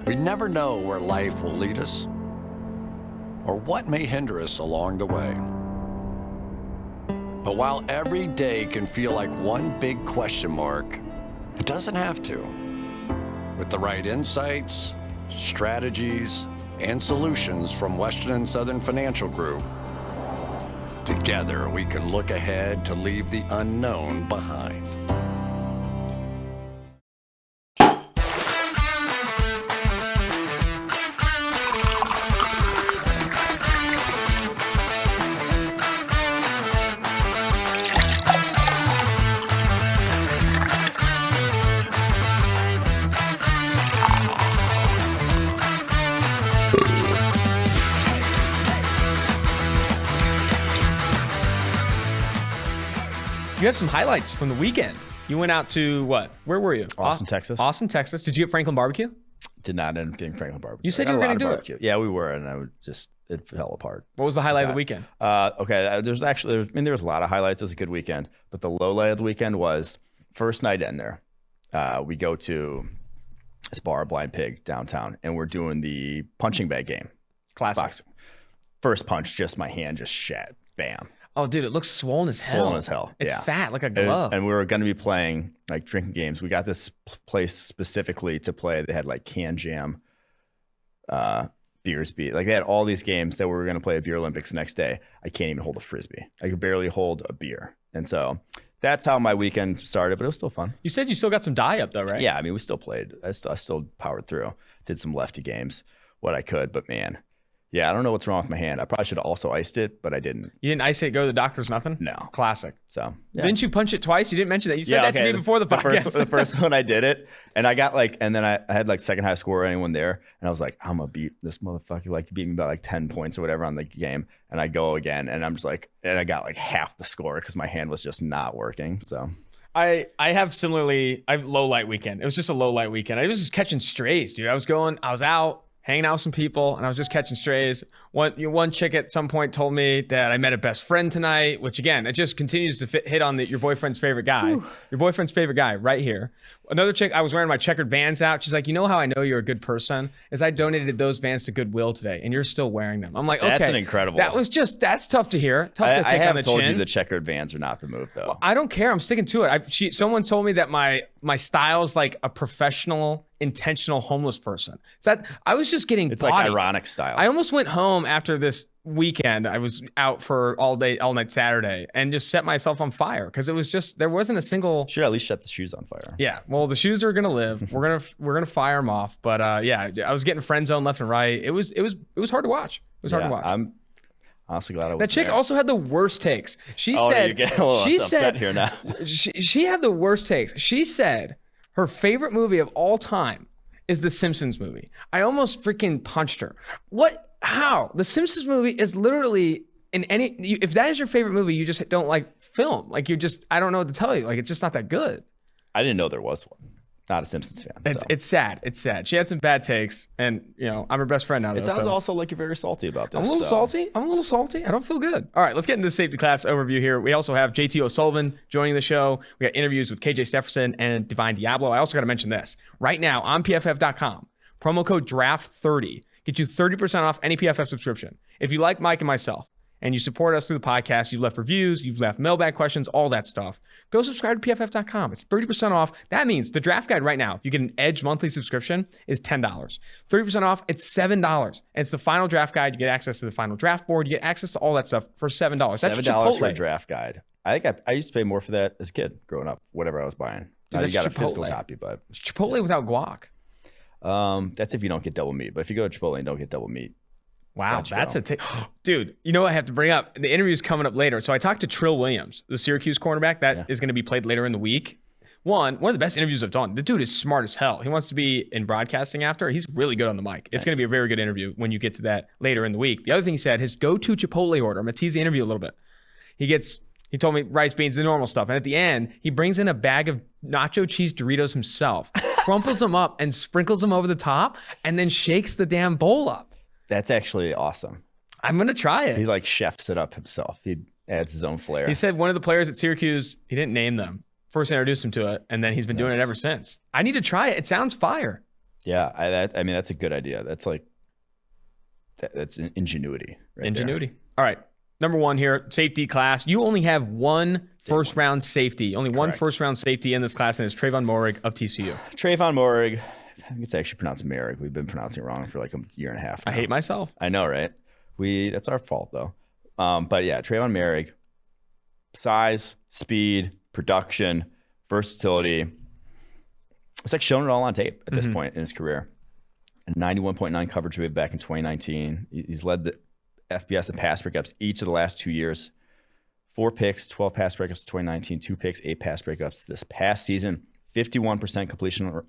We never know where life will lead us or what may hinder us along the way. But while every day can feel like one big question mark, it doesn't have to. With the right insights, strategies, and solutions from Western and Southern Financial Group, together we can look ahead to leave the unknown behind. You have some highlights from the weekend. You went out to what? Where were you? Austin, Texas. Austin, Texas. Did you get Franklin barbecue? Did not end up getting Franklin barbecue. You said you were going to do it. Yeah, we were, and it fell apart. What was the highlight of the weekend? There was a lot of highlights. It was a good weekend, but the low light of the weekend was first night in there. We go to this bar, Blind Pig, downtown, and we're doing the punching bag game. Classic. Boxing. First punch, just my hand just shat. Bam. Oh, dude, it looks swollen as hell. Swollen as hell. It's yeah. fat, like a glove. And we were going to be playing like drinking games. We got this place specifically to play. They had like Can Jam, beers beat. Like they had all these games that we were going to play at Beer Olympics the next day. I can't even hold a Frisbee. I could barely hold a beer. And so that's how my weekend started, but it was still fun. You said you still got some dye up though, right? Yeah, I mean, we still played. I still powered through. Did some lefty games, what I could, but man. Yeah, I don't know what's wrong with my hand. I probably should have also iced it, but I didn't. You didn't ice it, go to the doctor's, nothing? No. Classic. So, yeah. Didn't you punch it twice? You didn't mention that. You said that to me before the podcast. The first one I did it, and I got and then I had like second highest score or anyone there, and I was like, I'm going to beat this motherfucker. Like, he beat me by like 10 points or whatever on the game, and I go again, and I'm just like, and I got like half the score because my hand was just not working, so. I have low light weekend. It was just a low light weekend. I was just catching strays, dude. I was out, hanging out with some people, and I was just catching strays. One chick at some point told me that I met a best friend tonight, which again, it just continues to hit on your boyfriend's favorite guy. Whew. Your boyfriend's favorite guy right here. Another chick, I was wearing my checkered Vans out. She's like, you know how I know you're a good person? Is I donated those Vans to Goodwill today, and you're still wearing them. I'm like, okay. That's an incredible. That's tough to hear. Tough to take on the chin. I have told you the checkered Vans are not the move, though. Well, I don't care. I'm sticking to it. Someone told me that my style is like a professional, intentional homeless person. I was just getting It's body. like ironic style. I almost went home after this weekend. I was out for all night Saturday, and just set myself on fire because it was just, there wasn't a single. Should at least set the shoes on fire. Yeah, well, the shoes are gonna live. We're gonna fire them off. But yeah, I was getting friend zone left and right. It was hard to watch. It was hard to watch. I'm honestly glad I was That chick there. also had the worst takes. She you're getting a little upset here now. she had the worst takes. She said her favorite movie of all time is the Simpsons movie. I almost freaking punched her. What? How? The Simpsons movie is literally if that is your favorite movie, you just don't like film. Like I don't know what to tell you. Like, it's just not that good. I didn't know there was one. Not a Simpsons fan. It's sad. It's sad. She had some bad takes, and I'm her best friend now. It sounds also like you're very salty about this. I'm a little salty. I don't feel good. All right, let's get into the safety class overview here. We also have JT O'Sullivan joining the show. We got interviews with KJ Stepherson and Divin Deable. I also got to mention this. Right now on PFF.com, promo code DRAFT30 gets you 30% off any PFF subscription. If you like Mike and myself, and you support us through the podcast, you've left reviews, you've left mailbag questions, all that stuff, go subscribe to PFF.com. It's 30% off. That means the draft guide right now, if you get an Edge monthly subscription, is $10. 30% off, it's $7. And it's the final draft guide. You get access to the final draft board. You get access to all that stuff for $7. That's $7 for a draft guide. I think I used to pay more for that as a kid growing up, whatever I was buying. Now you got a physical copy, but. It's Chipotle without guac. That's if you don't get double meat. But if you go to Chipotle and don't get double meat. Wow, that's a dude. You know what I have to bring up? The interview's coming up later. So I talked to Trill Williams, the Syracuse cornerback that is going to be played later in the week. One of the best interviews I've done. The dude is smart as hell. He wants to be in broadcasting after. He's really good on the mic. It's going to be a very good interview when you get to that later in the week. The other thing he said, his go-to Chipotle order. I'm going to tease the interview a little bit. He told me rice, beans, the normal stuff. And at the end, he brings in a bag of nacho cheese Doritos himself, crumples them up and sprinkles them over the top, and then shakes the damn bowl up. That's actually awesome. I'm going to try it. He like chefs it up himself. He adds his own flair. He said one of the players at Syracuse, he didn't name them, first introduced him to it, and then he's been doing it ever since. I need to try it. It sounds fire. Yeah, I mean, that's a good idea. That's like, that's ingenuity. Right Ingenuity. there. All right. Number one here, safety class. You only have one first-round safety. Only one Correct. first-round safety in this class, and it's Trayvon Moehrig of TCU. Trayvon Moehrig. I think it's actually pronounced Moehrig. We've been pronouncing it wrong for like a year and a half now. I hate myself. I know, right? That's our fault, though. But yeah, Trayvon Moehrig. Size, speed, production, versatility. It's like showing it all on tape at this point in his career. A 91.9 coverage rate back in 2019. He's led the FBS and pass breakups each of the last 2 years. 4 picks, 12 pass breakups in 2019, 2 picks, 8 pass breakups this past season. 51% completion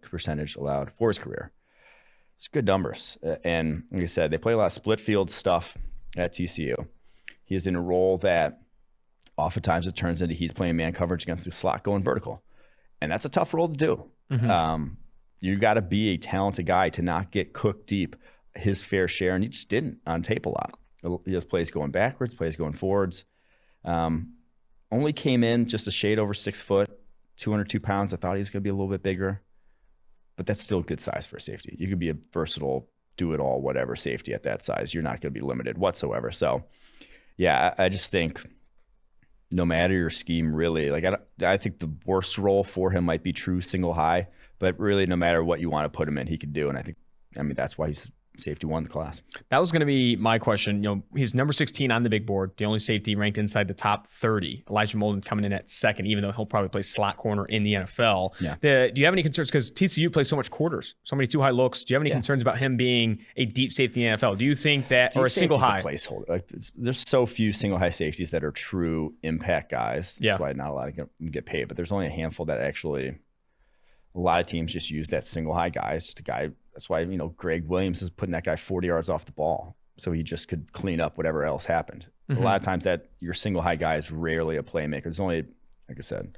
percentage allowed for his career. It's good numbers. And like I said, they play a lot of split field stuff at TCU. He is in a role that oftentimes it turns into he's playing man coverage against the slot going vertical. And that's a tough role to do. You got to be a talented guy to not get cooked deep his fair share, and he just didn't on tape a lot. He has plays going backwards, plays going forwards. Only came in just a shade over 6 foot, 202 pounds. I thought he was going to be a little bit bigger, but that's still good size for a safety. You could be a versatile, do-it-all, whatever safety at that size. You're not going to be limited whatsoever. So, yeah, I just think no matter your scheme, really, like I think the worst role for him might be true single high, but really no matter what you want to put him in, he could do. And I mean, that's why he's safety won the class. That was going to be my question. You know, he's number 16 on the big board, the only safety ranked inside the top 30. Elijah Molden coming in at second, even though he'll probably play slot corner in the NFL. Yeah. Do you have any concerns? Because TCU plays so much quarters, so many too high looks. Do you have any concerns about him being a deep safety in the NFL? Do you think that, deep or a single high? A placeholder. Like, there's so few single high safeties that are true impact guys. That's why not a lot of them get paid, but there's only a handful that actually, a lot of teams just use that single high guy. It's just a guy. That's why, Greg Williams is putting that guy 40 yards off the ball so he just could clean up whatever else happened. A lot of times that your single high guy is rarely a playmaker. There's only, like I said,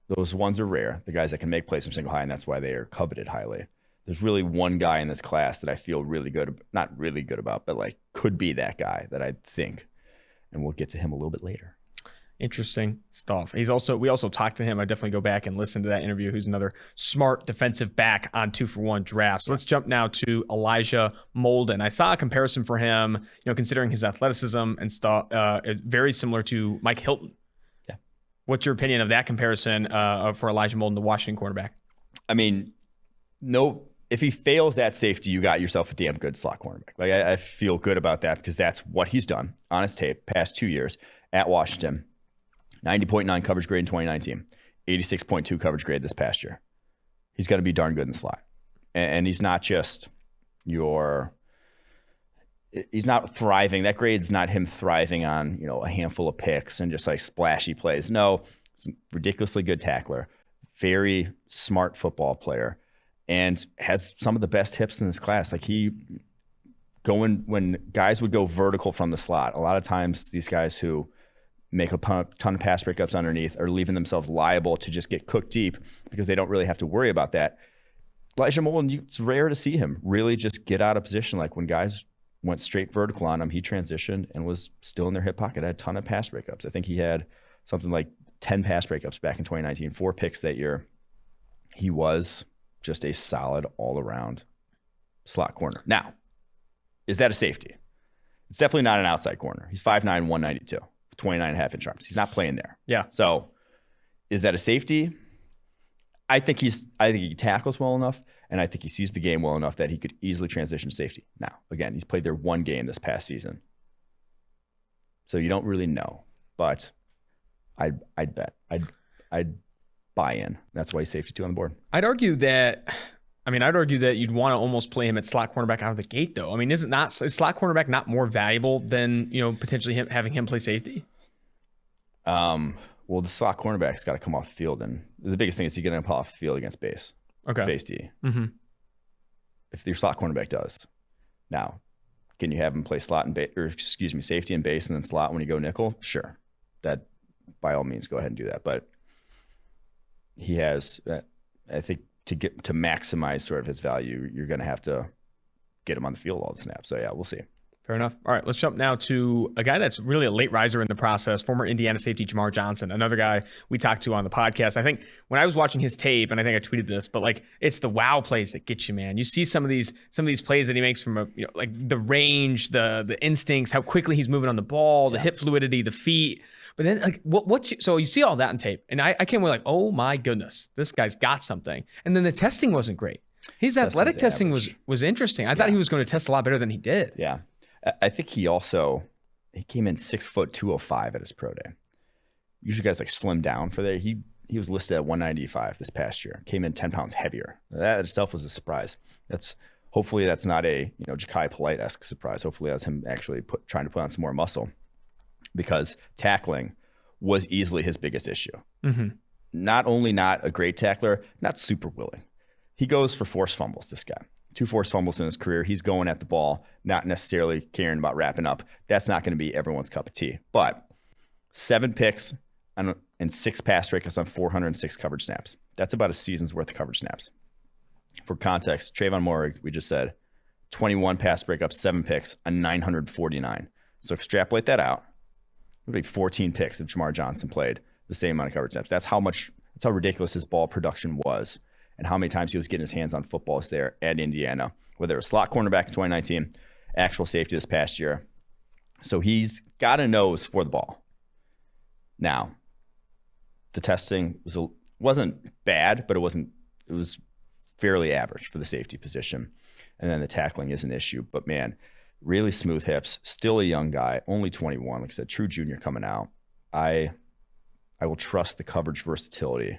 those ones are rare, the guys that can make plays from single high, and that's why they are coveted highly. There's really one guy in this class that I feel really good, not really good about, but like could be that guy that I think, and we'll get to him a little bit later. Interesting stuff. We also talked to him. I definitely go back and listen to that interview. Who's another smart defensive back on 2-for-1 drafts. So let's jump now to Elijah Molden. I saw a comparison for him, considering his athleticism and stuff, is very similar to Mike Hilton. Yeah. What's your opinion of that comparison for Elijah Molden, the Washington cornerback? I mean, no. If he fails that safety, you got yourself a damn good slot cornerback. Like I feel good about that because that's what he's done on his tape past 2 years at Washington. 90.9 coverage grade in 2019, 86.2 coverage grade this past year. He's going to be darn good in the slot. And he's not just he's not thriving. That grade's not him thriving on, a handful of picks and just like splashy plays. No, he's a ridiculously good tackler, very smart football player, and has some of the best hips in this class. Like when guys would go vertical from the slot, a lot of times these guys who make a ton of pass breakups underneath are leaving themselves liable to just get cooked deep because they don't really have to worry about that. Elijah Molden, it's rare to see him really just get out of position. Like when guys went straight vertical on him, he transitioned and was still in their hip pocket. Had a ton of pass breakups. I think he had something like 10 pass breakups back in 2019, 4 picks that year. He was just a solid all-around slot corner. Now, is that a safety? It's definitely not an outside corner. He's 5'9", 192. 29.5-inch arms. He's not playing there. Yeah. So is that a safety? I think he tackles well enough, and I think he sees the game well enough that he could easily transition to safety. Now, again, he's played there one game this past season. So you don't really know, but I'd bet. I'd buy in. That's why he's safety 2 on the board. I'd argue that you'd want to almost play him at slot cornerback out of the gate, though. I mean, is slot cornerback not more valuable than potentially having him play safety? Well, the slot cornerback's got to come off the field, and the biggest thing is to get him off the field against base. Okay. Base D. Mm-hmm. If your slot cornerback does, now can you have him play safety and base and then slot when you go nickel? Sure, that by all means go ahead and do that. But he has, I think, to maximize sort of his value, you're going to have to get him on the field all the snaps. So yeah, we'll see. Fair enough. All right, let's jump now to a guy that's really a late riser in the process, former Indiana safety Jamar Johnson, another guy we talked to on the podcast. I think when I was watching his tape, and I think I tweeted this, but like it's the wow plays that get you, man. You see some of these plays that he makes from like the range, the instincts, how quickly he's moving on the ball, the hip fluidity, the feet. But then like so you see all that in tape, and I came away like, oh my goodness, this guy's got something. And then the testing wasn't great. His athletic testing was interesting. I thought he was going to test a lot better than he did. Yeah. I think he came in 6 foot 205 at his pro day. Usually guys like slim down for there. He was listed at 195 this past year. Came in 10 pounds heavier. That itself was a surprise. Hopefully that's not a Ja'Kai Polite-esque surprise. Hopefully that's him actually trying to put on some more muscle, because tackling was easily his biggest issue. Mm-hmm. Not only not a great tackler, not super willing. He goes for forced fumbles, this guy. 2 forced fumbles in his career. He's going at the ball, not necessarily caring about wrapping up. That's not going to be everyone's cup of tea. But 7 picks and 6 pass breakups on 406 coverage snaps. That's about a season's worth of coverage snaps. For context, Trayvon Moehrig, we just said, 21 pass breakups, 7 picks on 949. So extrapolate that out. It would be 14 picks if Jamar Johnson played the same amount of coverage snaps. That's how ridiculous his ball production was, and how many times he was getting his hands on footballs there at Indiana, whether it was slot cornerback in 2019, actual safety this past year. So he's got a nose for the ball. Now, the testing wasn't bad, but it was fairly average for the safety position. And then the tackling is an issue. But man, really smooth hips, still a young guy, only 21. Like I said, true junior coming out. I will trust the coverage versatility.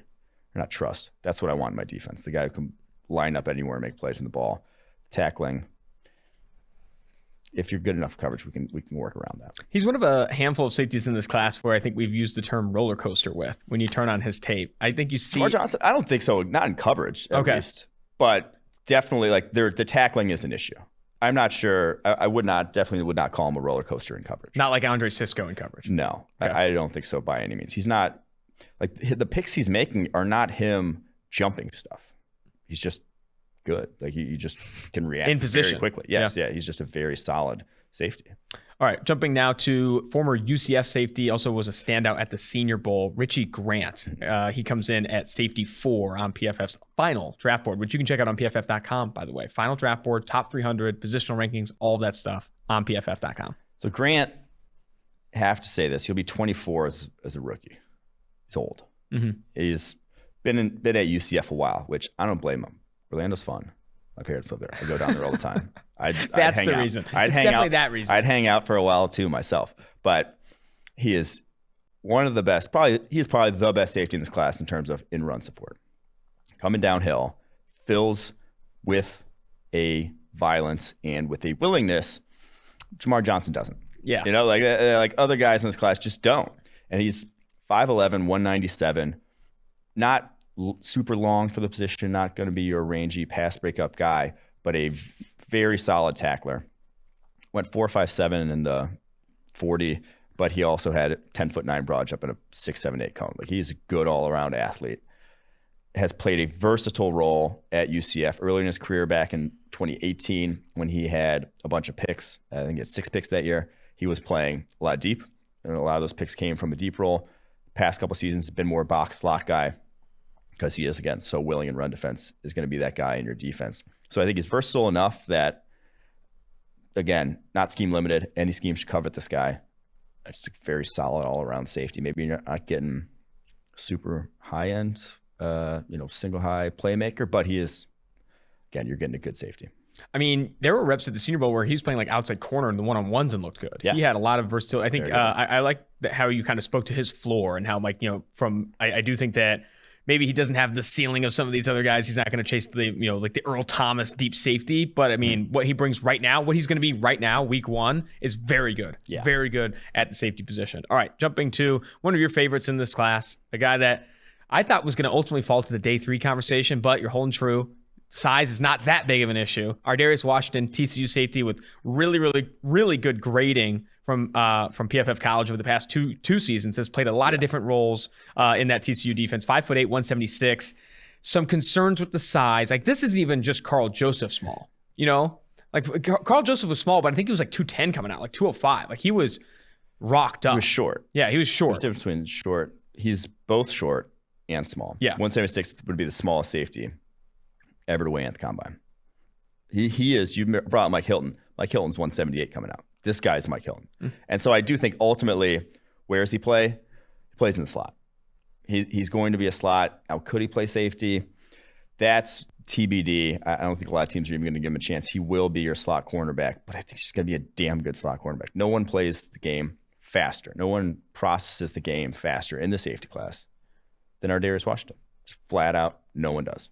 Not trust. That's what I want in my defense. The guy who can line up anywhere and make plays in the ball. Tackling. If you're good enough coverage, we can work around that. He's one of a handful of safeties in this class where I think we've used the term roller coaster with when you turn on his tape. I think you see. Jamar Johnson, I don't think so. Not in coverage, at least. But definitely, like the tackling is an issue. I'm not sure. I definitely would not call him a roller coaster in coverage. Not like Andre Sisco in coverage. No, okay. I don't think so by any means. He's not. Like the picks he's making are not him jumping stuff. He's just good. Like he just can react in position very quickly. Yes, yeah. He's just a very solid safety. All right, jumping now to former UCF safety, also was a standout at the Senior Bowl, Richie Grant. He comes in at safety 4 on PFF's final draft board, which you can check out on PFF.com, by the way. Final draft board, top 300, positional rankings, all of that stuff on PFF.com. So Grant, I have to say this, he'll be 24 as a rookie. He's old. Mm-hmm. He's been at UCF a while, which I don't blame him. Orlando's fun. My parents live there. I go down there all the time. That's the reason. It's definitely that reason. I'd hang out for a while too myself. But he is one of the best. He's probably the best safety in this class in terms of in-run support. Coming downhill, fills with a violence and with a willingness Jamar Johnson doesn't. Yeah. Like other guys in this class just don't. And he's 5'11", 197, not super long for the position, not going to be your rangy pass breakup guy, but a very solid tackler. Went 4.57 in the 40, but he also had 10'9" broad jump and a 6.78 cone. Like he's a good all-around athlete. Has played a versatile role at UCF early in his career back in 2018 when he had a bunch of picks. I think he had 6 picks that year. He was playing a lot deep, and a lot of those picks came from a deep role. Past couple seasons, been more box slot guy because he is, again, so willing in run defense, is going to be that guy in your defense. So I think he's versatile enough that, again, not scheme limited. Any scheme should cover this guy. Just a very solid all-around safety. Maybe you're not getting super high-end, single high playmaker, but he is, again, you're getting a good safety. I mean, there were reps at the Senior Bowl where he was playing like outside corner in the one-on-ones and looked good. Yeah. He had a lot of versatility. I think I like how you kind of spoke to his floor and how, like, I do think that maybe he doesn't have the ceiling of some of these other guys. He's not going to chase the, like the Earl Thomas deep safety. But I mean, what he brings right now, what he's going to be right now, week 1, is very good. Yeah. Very good at the safety position. All right, jumping to one of your favorites in this class, a guy that I thought was going to ultimately fall to the day 3 conversation, but you're holding true. Size is not that big of an issue. Ardarius Washington, TCU safety with really, really, really good grading from PFF College over the past two seasons. Has played a lot of different roles in that TCU defense. 5'8", 176. Some concerns with the size. Like, this isn't even just Carl Joseph small. Like Carl Joseph was small, but I think he was like 210 coming out, like 205. Like he was rocked up. He was short. Yeah, he was short. There's a difference between short. He's both short and small. Yeah. 176 would be the smallest safety ever to weigh in at the combine. He is. You brought up Mike Hilton. Mike Hilton's 178 coming out. This guy's Mike Hilton. And so I do think ultimately, where does he play? He plays in the slot. He's going to be a slot. Now, could he play safety? That's TBD. I don't think a lot of teams are even going to give him a chance. He will be your slot cornerback, but I think he's going to be a damn good slot cornerback. No one plays the game faster. No one processes the game faster in the safety class than our Darius Washington. Just flat out, no one does.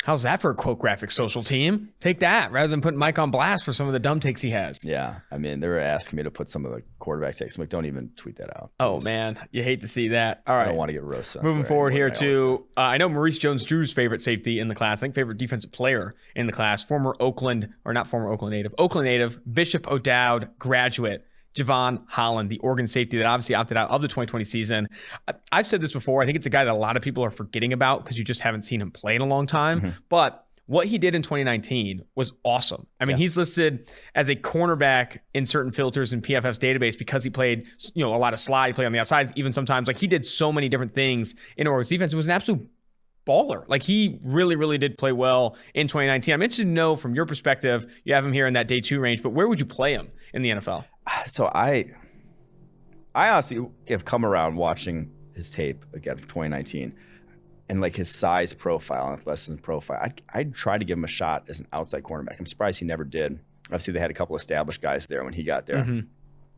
How's that for a quote graphic social team? Take that rather than putting Mike on blast for some of the dumb takes he has. Yeah. I mean, they were asking me to put some of the quarterback takes. I'm like, don't even tweet that out. Oh, man. You hate to see that. All right. I don't want to get roasted. Moving forward here to, I know Maurice Jones-Drew's favorite safety in the class, I think favorite defensive player in the class, Oakland native, Bishop O'Dowd graduate, Javon Holland, the Oregon safety that obviously opted out of the 2020 season. I've said this before. I think it's a guy that a lot of people are forgetting about because you just haven't seen him play in a long time. But what he did in 2019 was awesome. I mean, he's listed as a cornerback in certain filters in PFF's database because he played, a lot of slide, he played on the outsides, even sometimes. Like he did so many different things in Oregon's defense. It was an absolute baller. Like he really, really did play well in 2019. I'm interested to know from your perspective, you have him here in that day 2 range, but where would you play him in the NFL? So I honestly have come around watching his tape again from 2019 and like his size profile and athleticism profile. I'd try to give him a shot as an outside cornerback. I'm surprised he never did. Obviously, they had a couple established guys there when he got there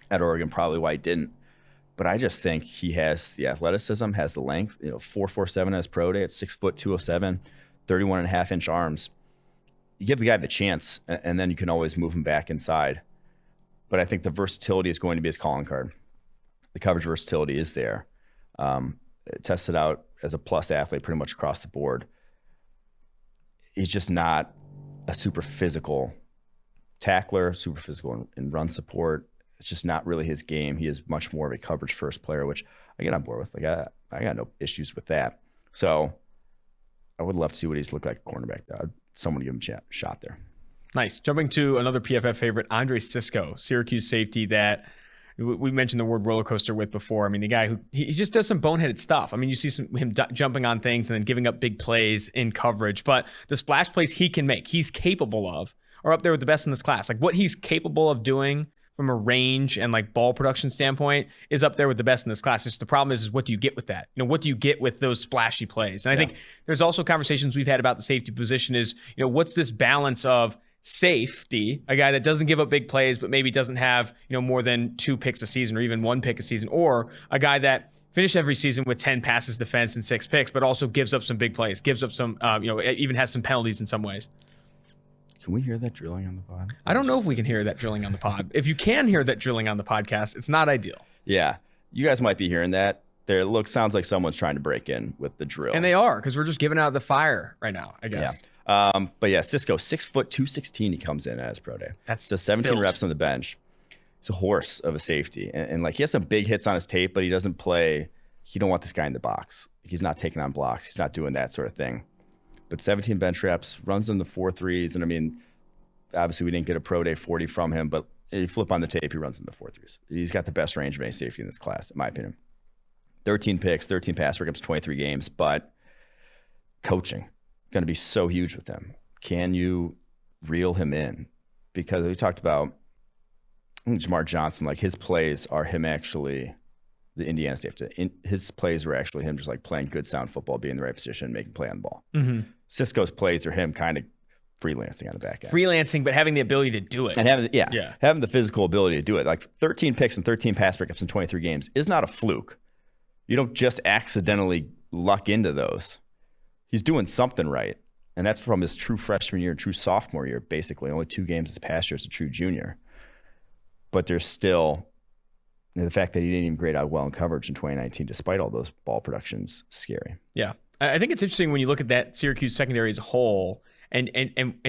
at Oregon, probably why he didn't. But I just think he has the athleticism, has the length, 4.47 as pro day at 6 foot 207, 31.5-inch arms. You give the guy the chance, and then you can always move him back inside. But I think the versatility is going to be his calling card. The coverage versatility is there. Tested out as a plus athlete pretty much across the board. He's just not a super physical tackler, super physical in run support. It's just not really his game. He is much more of a coverage first player, which I get on board with. Like I got no issues with that. So I would love to see what he's looked like a cornerback. Someone give him a shot there. Nice. Jumping to another PFF favorite, Andre Cisco, Syracuse safety that we mentioned the word roller coaster with before. I mean, the guy who he just does some boneheaded stuff. I mean, you see him jumping on things and then giving up big plays in coverage, but the splash plays he can make, he's capable of, are up there with the best in this class. Like what he's capable of doing from a range and like ball production standpoint is up there with the best in this class. Just the problem is what do you get with that? What do you get with those splashy plays? And I think there's also conversations we've had about the safety position is, what's this balance of safety, a guy that doesn't give up big plays, but maybe doesn't have, more than 2 picks a season or even 1 pick a season, or a guy that finished every season with 10 passes defense and 6 picks, but also gives up some big plays, gives up some, even has some penalties in some ways. Can we hear that drilling on the pod? I don't know if we can hear that drilling on the pod. If you can hear that drilling on the podcast, it's not ideal. Yeah. You guys might be hearing that. Sounds like someone's trying to break in with the drill. And they are, because we're just giving out the fire right now, I guess. Yeah. But yeah, Cisco, 6 foot 216, he comes in as pro day. That's just 17 reps on the bench. It's a horse of a safety. And like he has some big hits on his tape, but he doesn't play. You don't want this guy in the box. He's not taking on blocks. He's not doing that sort of thing. But 17 bench reps, runs in the 4.3s. And I mean, obviously we didn't get a pro day 40 from him, but if you flip on the tape, he runs in the 4.3s. He's got the best range of any safety in this class, in my opinion. 13 picks, 13 pass breakups, 23 games, but coaching going to be so huge with him. Can you reel him in? Because we talked about Jamar Johnson, like his plays are him actually, the Indiana safety. His plays were actually him just like playing good sound football, being in the right position, making play on the ball. Cisco's plays are him kind of freelancing on the back end. Freelancing, but having the ability to do it. And having the physical ability to do it. Like 13 picks and 13 pass breakups in 23 games is not a fluke. You don't just accidentally luck into those. He's doing something right. And that's from his true freshman year and true sophomore year, basically. Only 2 games this past year as a true junior. But there's still the fact that he didn't even grade out well in coverage in 2019, despite all those ball productions, scary. Yeah. I think it's interesting when you look at that Syracuse secondary as a whole and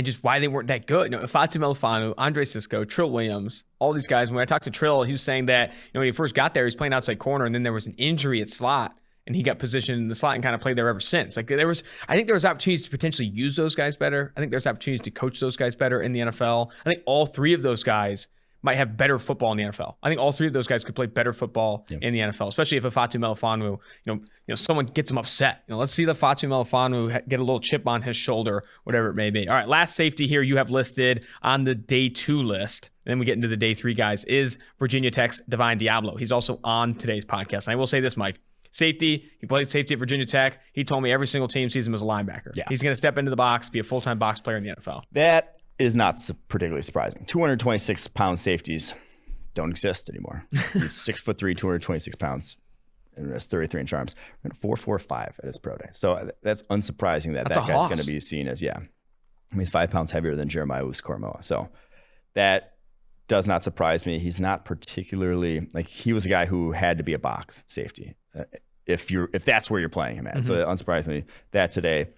just why they weren't that good. Ifeatu Melifonwu, Andre Cisco, Trill Williams, all these guys. When I talked to Trill, he was saying that when he first got there, he was playing outside corner, and then there was an injury at slot. and he got positioned in the slot and kind of played there ever since. Like I think there was opportunities to potentially use those guys better. I think there's opportunities to coach those guys better in the NFL. I think all three of those guys might have better football in the NFL. I think all three of those guys could play better football in the NFL, especially if a Fatu Melifonwu, someone gets him upset. Let's see the Fatu Melifonwu get a little chip on his shoulder, whatever it may be. All right, last safety here you have listed on the day 2 list. And then we get into the day 3 guys is Virginia Tech's Divin Deable. He's also on today's podcast. And I will say this, Mike. Safety, he played safety at Virginia Tech. He told me every single team sees him as a linebacker. Yeah. He's going to step into the box, be a full-time box player in the NFL. That is not particularly surprising. 226-pound safeties don't exist anymore. He's 6'3", 226 pounds, and has 33-inch arms. 4.45 at his pro day. So that's unsurprising that guy's going to be seen as, he's 5 pounds heavier than Jeremiah Owusu-Koramoah. So that does not surprise me. He's not particularly, he was a guy who had to be a box safety if that's where you're playing him at. Mm-hmm. So unsurprisingly, that today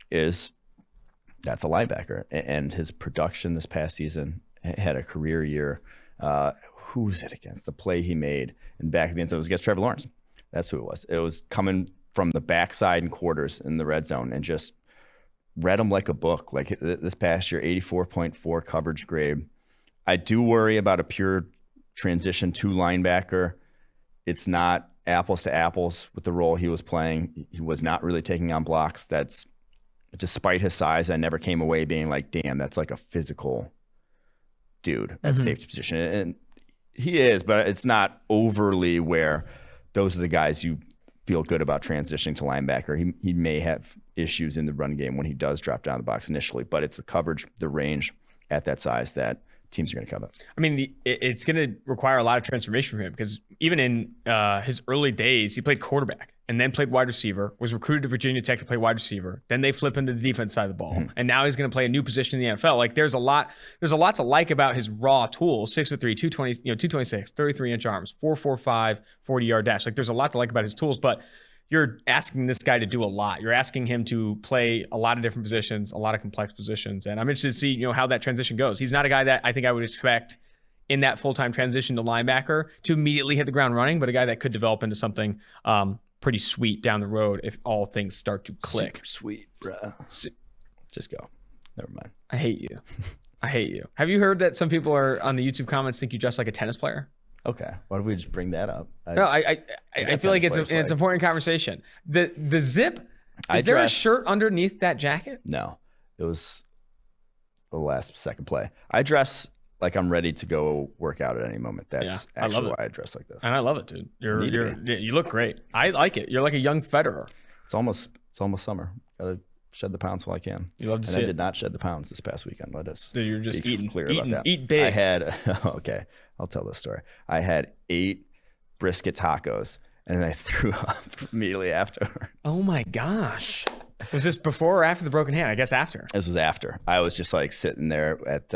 that's a linebacker, and his production this past season had a career year. Who was it against? The play he made in back of the end zone was against Trevor Lawrence. That's who it was. It was coming from the backside and quarters in the red zone and just read him like a book. Like this past year, 84.4 coverage grade. I do worry about a pure transition to linebacker. It's not apples to apples with the role he was playing. He was not really taking on blocks. That's despite his size, I never came away being like, damn, that's like a physical dude at safety position. And he is, but it's not overly where those are the guys you feel good about transitioning to linebacker. He may have issues in the run game when he does drop down the box initially, but it's the coverage, the range at that size that teams are going to cover. I mean, it's going to require a lot of transformation for him because even in his early days, he played quarterback and then played wide receiver, was recruited to Virginia Tech to play wide receiver. Then they flip into the defense side of the ball. Mm-hmm. And now he's going to play a new position in the NFL. Like there's a lot to like about his raw tools. 6'3", 226, 33-inch arms, 4.45, 40-yard dash. Like there's a lot to like about his tools, but you're asking this guy to do a lot. You're asking him to play a lot of different positions, a lot of complex positions. And I'm interested to see, how that transition goes. He's not a guy that I think I would expect in that full-time transition to linebacker to immediately hit the ground running, but a guy that could develop into something pretty sweet down the road if all things start to click. Super sweet, bro. Just go. Never mind. I hate you. I hate you. Have you heard that some people are on the YouTube comments think you dress like a tennis player? Okay. Why don't we just bring that up? I feel like it's an important conversation. The zip, is there a shirt underneath that jacket? No. It was the last second play. I dress like I'm ready to go work out at any moment. That's actually why I dress like this. And I love it, dude. You look great. I like it. You're like a young Federer. It's almost summer. Gotta shed the pounds while I can. You love to see it. I did not shed the pounds this past weekend. Let us so you're just eating about that. Eat big. I had okay. I'll tell this story. I had 8 brisket tacos and I threw up immediately afterwards. Oh my gosh. Was this before or after the broken hand? I guess after. This was after. I was just like sitting there at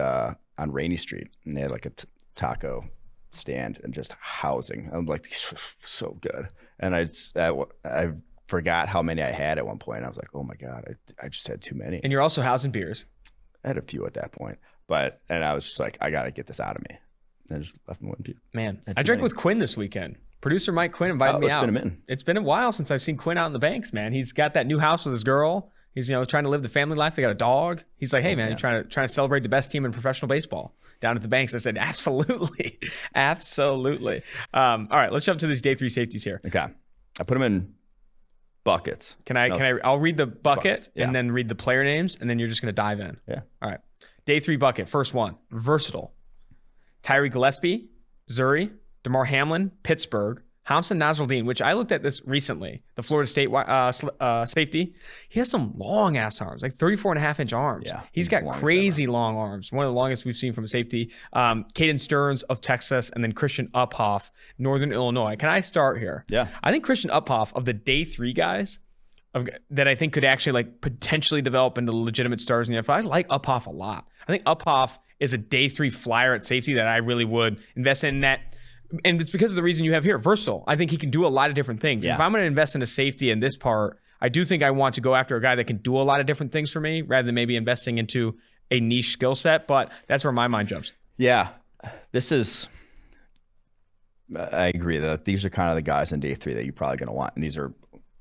on Rainey Street, and they had like a taco stand and just housing. I'm like, these are so good. And I forgot how many I had at one point. I was like, oh my God, I just had too many. And you're also housing beers. I had a few at that point, and I was just like, I got to get this out of me. And I just left them with people. Man, I drank with Quinn this weekend. Producer Mike Quinn invited me out. It's been a while since I've seen Quinn out in the banks, man. He's got that new house with his girl. He's trying to live the family life. They got a dog. He's like, hey man, trying to celebrate the best team in professional baseball down at the banks. I said, absolutely, absolutely. All right, let's jump to these day 3 safeties here. Okay, I put them in buckets. I'll read the bucket and then read the player names, and then you're just gonna dive in. Yeah. All right. Day 3 bucket. First one, versatile. Tyree Gillespie, Missouri. DeMar Hamlin, Pittsburgh. Hamza Nasruddin, which I looked at this recently, the Florida State safety. He has some long ass arms, like 34.5-inch arms. Yeah, he's got crazy long arms. One of the longest we've seen from a safety. Caden Stearns of Texas, and then Christian Uphoff, Northern Illinois. Can I start here? Yeah. I think Christian Uphoff of the day 3 guys that I think could actually potentially develop into legitimate stars in the NFL. I like Uphoff a lot. I think Uphoff is a day 3 flyer at safety that I really would invest in that. And it's because of the reason you have here, versatile. I think he can do a lot of different things. Yeah. If I'm going to invest in a safety in this part, I do think I want to go after a guy that can do a lot of different things for me rather than maybe investing into a niche skill set. But that's where my mind jumps. Yeah, I agree that these are kind of the guys in day 3 that you're probably going to want. And these are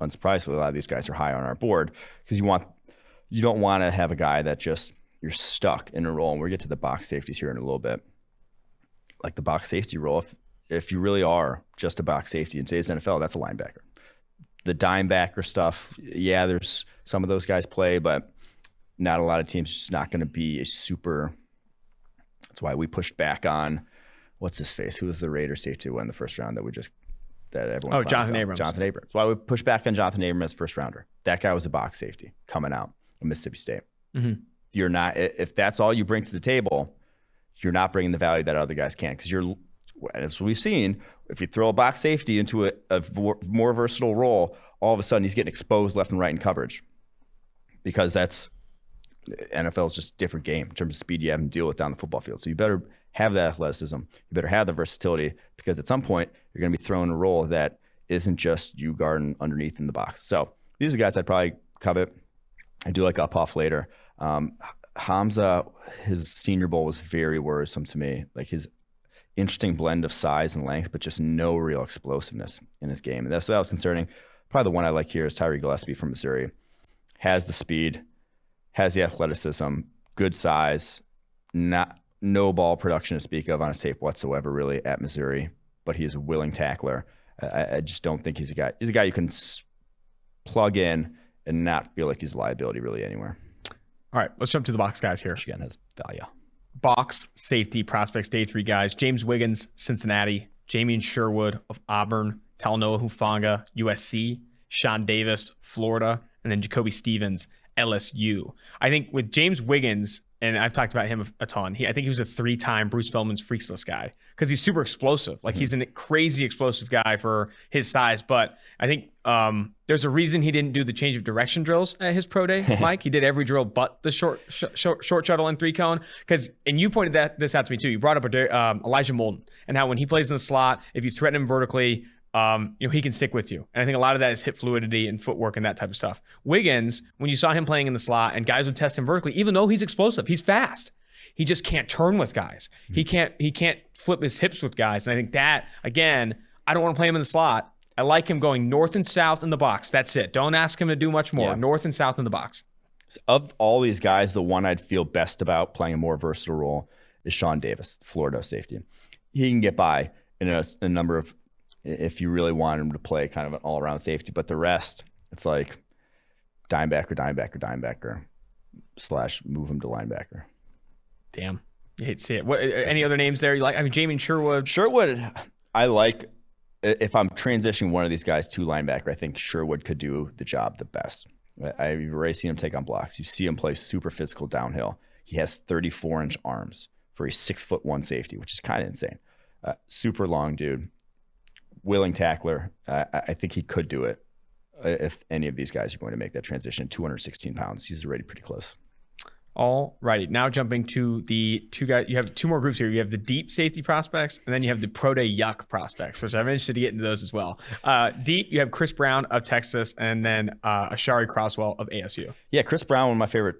unsurprisingly, a lot of these guys are high on our board because you don't want to have a guy that just you're stuck in a role. And we'll get to the box safeties here in a little bit. Like the box safety role, if you really are just a box safety in today's NFL, that's a linebacker. The dime backer stuff, yeah, there's some of those guys play, but not a lot of teams. Just not going to be a super. That's why we pushed back on what's his face, who was the Raider safety who won the first round that everyone. Oh, Jonathan Abrams. Jonathan Abrams. That's why we pushed back on Jonathan Abrams as first rounder. That guy was a box safety coming out of Mississippi State. Mm-hmm. You're not, if that's all you bring to the table, you're not bringing the value that other guys can, because as we've seen, if you throw a box safety into a more versatile role, all of a sudden he's getting exposed left and right in coverage, because NFL is just a different game in terms of speed you have to deal with down the football field. So you better have that athleticism. You better have the versatility, because at some point you're going to be thrown a role that isn't just you guarding underneath in the box. So these are guys I'd probably covet. I do like up-off later. Hamza, his Senior Bowl was very worrisome to me. Like his interesting blend of size and length, but just no real explosiveness in his game. And that was concerning. Probably the one I like here is Tyree Gillespie from Missouri. Has the speed, has the athleticism, good size, no ball production to speak of on his tape whatsoever, really, at Missouri. But he is a willing tackler. I just don't think he's a guy. He's a guy you can plug in and not feel like he's a liability really anywhere. All right, let's jump to the box guys here. Michigan has value. Box safety prospects, day 3 guys. James Wiggins, Cincinnati. Jamien Sherwood of Auburn. Talanoa Hufanga, USC. Sean Davis, Florida. And then Jacoby Stevens, LSU. I think with James Wiggins, and I've talked about him a ton, I think he was a 3-time Bruce Feldman's Freaks List guy because he's super explosive. Like he's a crazy explosive guy for his size. But I think there's a reason he didn't do the change of direction drills at his pro day, Mike. He did every drill but the short shuttle and 3-cone. And you pointed this out to me too. You brought up Elijah Molden and how when he plays in the slot, if you threaten him vertically, he can stick with you. And I think a lot of that is hip fluidity and footwork and that type of stuff. Wiggins, when you saw him playing in the slot and guys would test him vertically, even though he's explosive, he's fast. He just can't turn with guys. He can't flip his hips with guys. And I think that, again, I don't want to play him in the slot. I like him going north and south in the box. That's it. Don't ask him to do much more. Yeah. North and south in the box. Of all these guys, the one I'd feel best about playing a more versatile role is Sean Davis, Florida safety. He can get by in a number of, if you really want him to play kind of an all-around safety. But the rest, it's like dimebacker / move him to linebacker. Damn. You hate to see it. Any other names there you like? I mean, Jamien Sherwood. Sherwood, I like. If I'm transitioning one of these guys to linebacker, I think Sherwood could do the job the best. I've already seen him take on blocks. You see him play super physical downhill. He has 34-inch arms for a 6'1" safety, which is kind of insane. Super long dude. Willing tackler. I think he could do it if any of these guys are going to make that transition. 216 pounds. He's already pretty close. All righty. Now jumping to the 2 guys. You have 2 more groups here. You have the deep safety prospects, and then you have the pro day yuck prospects, which I'm interested to get into those as well. Deep, you have Chris Brown of Texas, and then Ashari Croswell of ASU. Yeah, Chris Brown, one of my favorite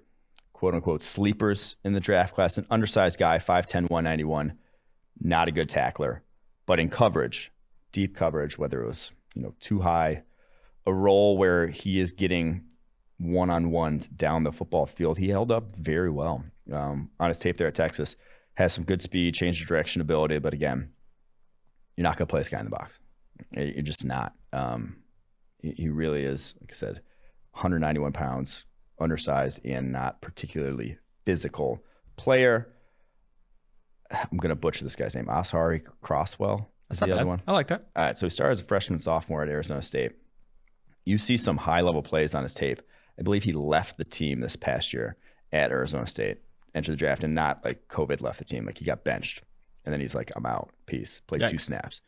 quote-unquote sleepers in the draft class. An undersized guy, 5'10", 191. Not a good tackler, but in coverage, deep coverage, whether it was too high, a role where he is getting one-on-ones down the football field, he held up very well on his tape there at Texas. Has some good speed, change of direction ability, but again, you're not going to play this guy in the box. You're just not. He really is, like I said, 191 pounds, undersized, and not particularly physical player. I'm going to butcher this guy's name. Ashari Croswell. That's the other one. I like that. All right, so he started as a freshman, sophomore at Arizona State. You see some high-level plays on his tape. I believe he left the team this past year at Arizona State, entered the draft, and not like COVID left the team. Like he got benched, and then he's like, "I'm out, peace." Played 2 snaps.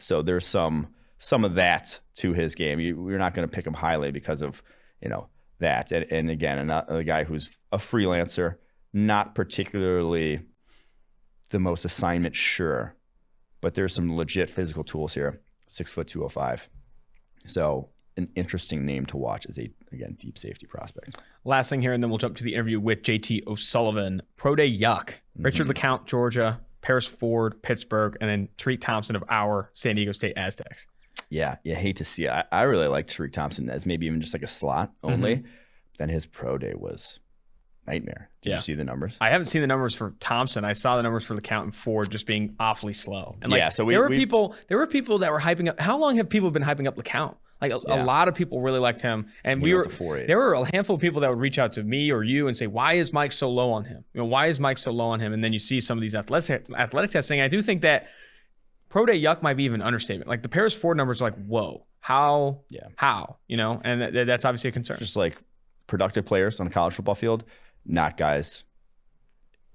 So there's some of that to his game. You're not going to pick him highly because of that. And again, another guy who's a freelancer, not particularly the most assignment sure, but there's some legit physical tools here. 6', 205. So an interesting name to watch as again, deep safety prospect. Last thing here, and then we'll jump to the interview with JT O'Sullivan. Pro Day Yuck. Richard LeCount, Georgia. Paris Ford, Pittsburgh. And then Tariq Thompson of our San Diego State Aztecs. Yeah, you hate to see it. I really like Tariq Thompson as maybe even just like a slot only. Then his pro day was nightmare. Did you see the numbers? I haven't seen the numbers for Thompson. I saw the numbers for LeCount and Ford just being awfully slow. And so there were people that were hyping up. How long have people been hyping up LeCount? Like a lot of people really liked him, and there were a handful of people that would reach out to me or you and say, "Why is Mike so low on him? Why is Mike so low on him?" And then you see some of these athletic testing. I do think that pro day yuck might be even an understatement. Like the Paris Ford numbers are like, whoa, how, and that's obviously a concern. Just like productive players on a college football field, not guys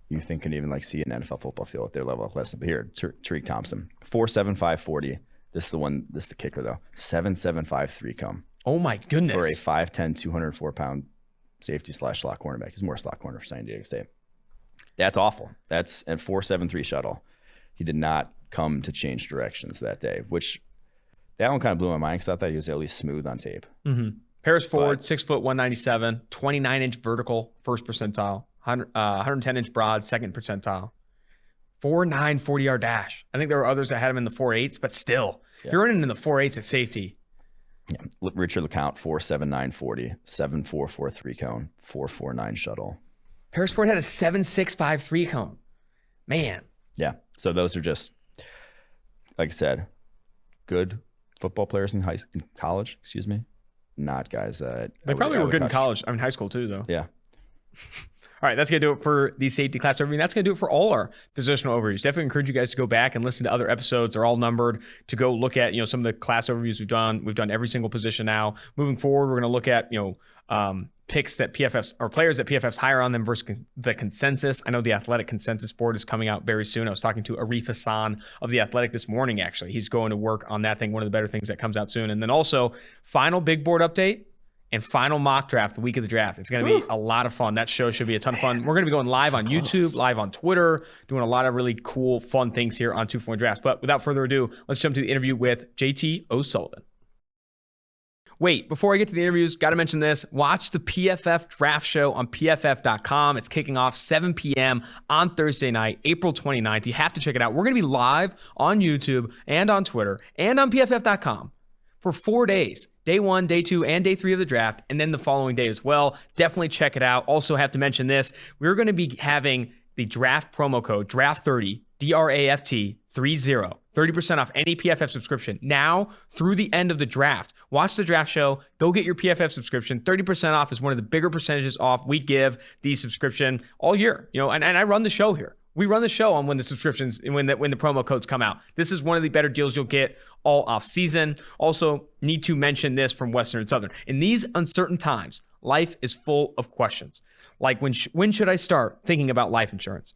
you think can even like see an NFL football field at their level of less. But here, Tariq Thompson, 4.75 40. This is the kicker though. 7.75 3 cone. Oh my goodness. For a 5'10", 204-pound safety / slot cornerback. He's more slot corner for San Diego State. That's awful. That's a 4.73 shuttle. He did not come to change directions that day, which that one kind of blew my mind because I thought he was at least smooth on tape. Paris Ford, 6 foot 197, 29-inch vertical, first percentile, 110-inch broad, second percentile. 4.9 40-yard dash. I think there were others that had him in the 4.8s, but still, if you're running in the 4.8s at safety. Yeah. Richard LeCount, 4.79 40, 7.44 3 cone, 4.49 shuttle. Paris Ford had a 7.65 3 cone. Man. Yeah. So those are just, like I said, good football players in college, not guys that they probably were good in college. I mean, high school too, though. Yeah. All right, that's going to do it for the safety class overview. And that's going to do it for all our positional overviews. Definitely encourage you guys to go back and listen to other episodes. They're all numbered to go look at, some of the class overviews we've done. We've done every single position now. Moving forward, we're going to look at, picks that PFF's or players that PFF's higher on them versus the consensus. I know the athletic consensus board is coming out very soon. I was talking to Arif Hassan of the Athletic this morning, actually. He's going to work on that thing, one of the better things that comes out soon. And then also, final big board update and final mock draft the week of the draft. It's going to be a lot of fun. That show should be a ton of fun. We're going to be going live on YouTube, live on Twitter, doing a lot of really cool, fun things here on 2-for-1 Drafts. But without further ado, let's jump to the interview with JT O'Sullivan. Wait, before I get to the interviews, got to mention this. Watch the PFF draft show on PFF.com. It's kicking off 7 p.m. on Thursday night, April 29th. You have to check it out. We're going to be live on YouTube and on Twitter and on PFF.com for 4 days. Day 1, day 2, and day 3 of the draft, and then the following day as well. Definitely check it out. Also have to mention this. We're going to be having the draft promo code, DRAFT30, DRAFT 30. 30% off any PFF subscription now through the end of the draft. Watch the draft show. Go get your PFF subscription. 30% off is one of the bigger percentages off we give the subscription all year. And I run the show here. We run the show on when the subscriptions, when the promo codes come out. This is one of the better deals you'll get all off season. Also, need to mention this from Western and Southern. In these uncertain times, life is full of questions. Like when should I start thinking about life insurance?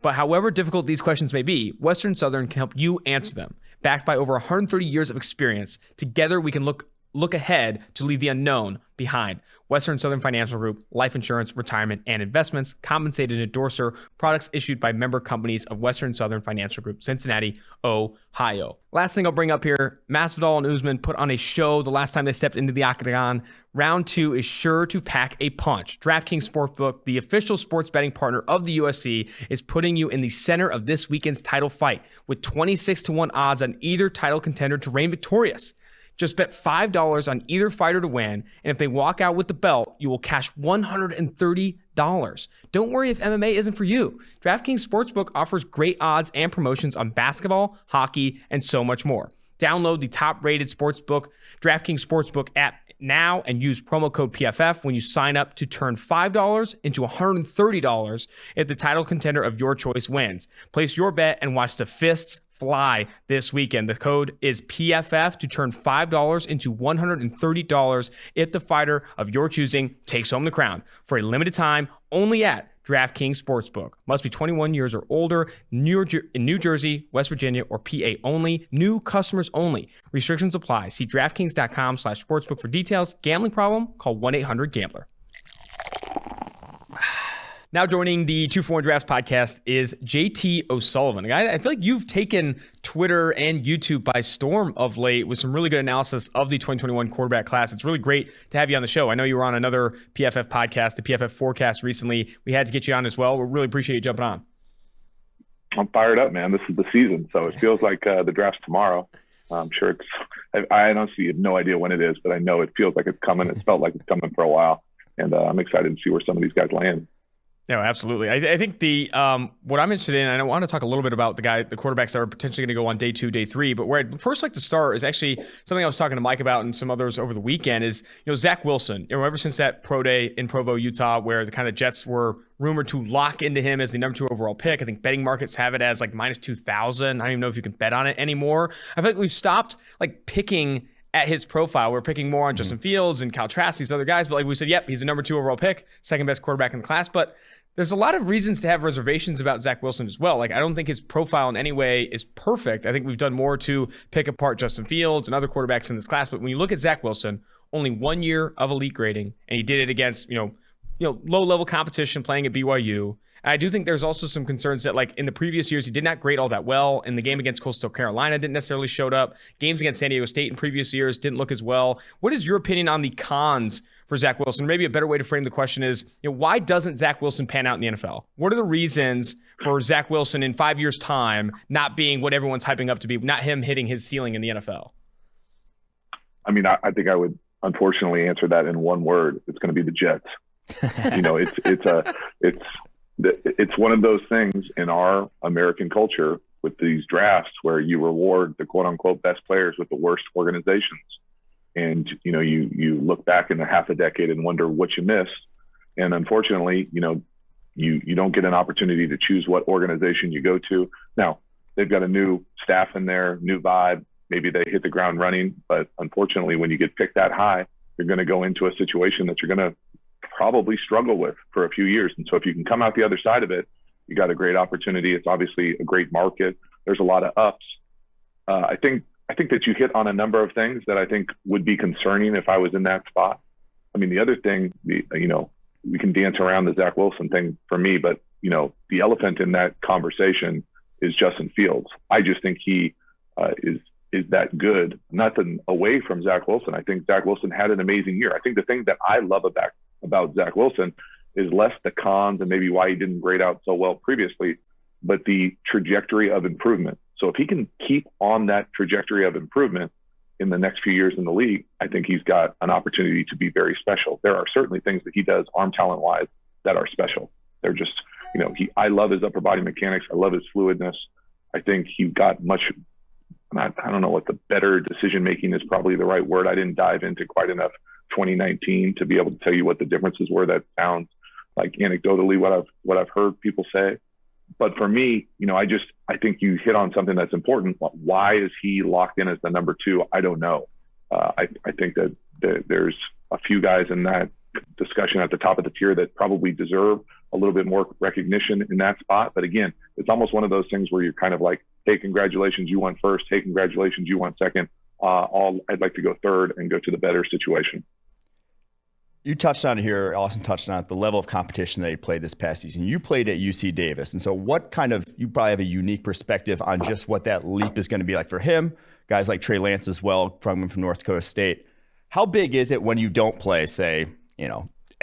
But however difficult these questions may be, Western and Southern can help you answer them. Backed by over 130 years of experience, together we can look ahead to leave the unknown behind. Western and Southern Financial Group, life insurance, retirement, and investments, compensated endorser, products issued by member companies of Western and Southern Financial Group, Cincinnati, Ohio. Last thing I'll bring up here, Masvidal and Usman put on a show the last time they stepped into the octagon. Round 2 is sure to pack a punch. DraftKings Sportsbook, the official sports betting partner of the UFC, is putting you in the center of this weekend's title fight with 26-1 odds on either title contender to reign victorious. Just bet $5 on either fighter to win, and if they walk out with the belt, you will cash $130. Don't worry if MMA isn't for you. DraftKings Sportsbook offers great odds and promotions on basketball, hockey, and so much more. Download the top-rated sportsbook, DraftKings Sportsbook app now and use promo code PFF when you sign up to turn $5 into $130 if the title contender of your choice wins. Place your bet and watch the fists fly this weekend. The code is PFF to turn $5 into $130 if the fighter of your choosing takes home the crown. For a limited time, only at DraftKings Sportsbook. Must be 21 years or older, in New Jersey, West Virginia, or PA only. New customers only. Restrictions apply. See DraftKings.com/sportsbook for details. Gambling problem? Call 1-800-GAMBLER. Now joining the 2-for-1 Drafts podcast is JT O'Sullivan. I feel like you've taken Twitter and YouTube by storm of late with some really good analysis of the 2021 quarterback class. It's really great to have you on the show. I know you were on another PFF podcast, the PFF Forecast recently. We had to get you on as well. We really appreciate you jumping on. I'm fired up, man. This is the season, so it feels like the draft's tomorrow. I'm sure I honestly have no idea when it is, but I know it feels like it's coming. It's felt like it's coming for a while. And I'm excited to see where some of these guys land. No, absolutely. I think what I'm interested in, and I want to talk a little bit about the quarterbacks that are potentially going to go on day 2, day 3. But where I'd first like to start is actually something I was talking to Mike about and some others over the weekend is, Zach Wilson. Ever since that pro day in Provo, Utah, where the kind of Jets were rumored to lock into him as the number 2 overall pick. I think betting markets have it as like minus 2,000. I don't even know if you can bet on it anymore. I feel like we've stopped like picking at his profile. We're picking more on Justin Fields and Kyle Trask, these other guys. But like we said, yep, he's a number 2 overall pick, second best quarterback in the class. But there's a lot of reasons to have reservations about Zach Wilson as well. Like, I don't think his profile in any way is perfect. I think we've done more to pick apart Justin Fields and other quarterbacks in this class. But when you look at Zach Wilson, only 1 year of elite grading, and he did it against, low-level competition playing at BYU. And I do think there's also some concerns that, like, in the previous years, he did not grade all that well. In the game against Coastal Carolina, didn't necessarily showed up. Games against San Diego State in previous years didn't look as well. What is your opinion on the cons for Zach Wilson? Maybe a better way to frame the question is, why doesn't Zach Wilson pan out in the NFL? What are the reasons for Zach Wilson in 5 years' time not being what everyone's hyping up to be, not him hitting his ceiling in the NFL? I mean, I think I would unfortunately answer that in one word. It's going to be the Jets. It's one of those things in our American culture with these drafts where you reward the quote unquote best players with the worst organizations. And, you look back in a half a decade and wonder what you missed. And unfortunately, you don't get an opportunity to choose what organization you go to. Now, they've got a new staff in there, new vibe. Maybe they hit the ground running. But unfortunately, when you get picked that high, you're going to go into a situation that you're going to probably struggle with for a few years. And so if you can come out the other side of it, you got a great opportunity. It's obviously a great market. There's a lot of ups. I think that you hit on a number of things that I think would be concerning if I was in that spot. I mean, the other thing, we can dance around the Zach Wilson thing for me, but the elephant in that conversation is Justin Fields. I just think he is that good. Nothing away from Zach Wilson. I think Zach Wilson had an amazing year. I think the thing that I love about Zach Wilson is less the cons and maybe why he didn't grade out so well previously, but the trajectory of improvement. So if he can keep on that trajectory of improvement in the next few years in the league, I think he's got an opportunity to be very special. There are certainly things that he does arm talent wise that are special. They're just, I love his upper body mechanics. I love his fluidness. I think he got much, I don't know what the better decision-making is probably the right word. I didn't dive into quite enough 2019 to be able to tell you what the differences were. That sounds like anecdotally what I've heard people say. But for me, I think you hit on something that's important. Why is he locked in as the number 2? I don't know. I think that there's a few guys in that discussion at the top of the tier that probably deserve a little bit more recognition in that spot. But again, it's almost one of those things where you're kind of like, hey, congratulations, you won first. Hey, congratulations, you won second. I'd like to go third and go to the better situation. You touched on it here, Austin touched on it, the level of competition that he played this past season. You played at UC Davis. And so you probably have a unique perspective on just what that leap is going to be like for him, guys like Trey Lance as well, from North Dakota State. How big is it when you don't play, say,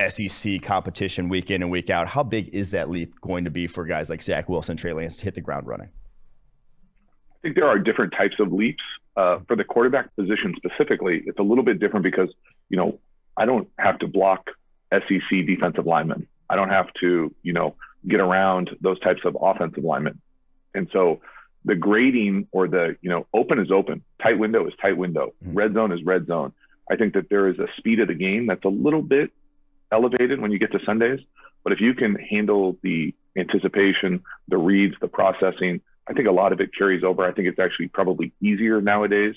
SEC competition week in and week out? How big is that leap going to be for guys like Zach Wilson, Trey Lance to hit the ground running? I think there are different types of leaps. For the quarterback position specifically, it's a little bit different because, I don't have to block SEC defensive linemen. I don't have to, get around those types of offensive linemen. And so the grading or the, open is open, tight window is tight window, red zone is red zone. I think that there is a speed of the game that's a little bit elevated when you get to Sundays. But if you can handle the anticipation, the reads, the processing, I think a lot of it carries over. I think it's actually probably easier nowadays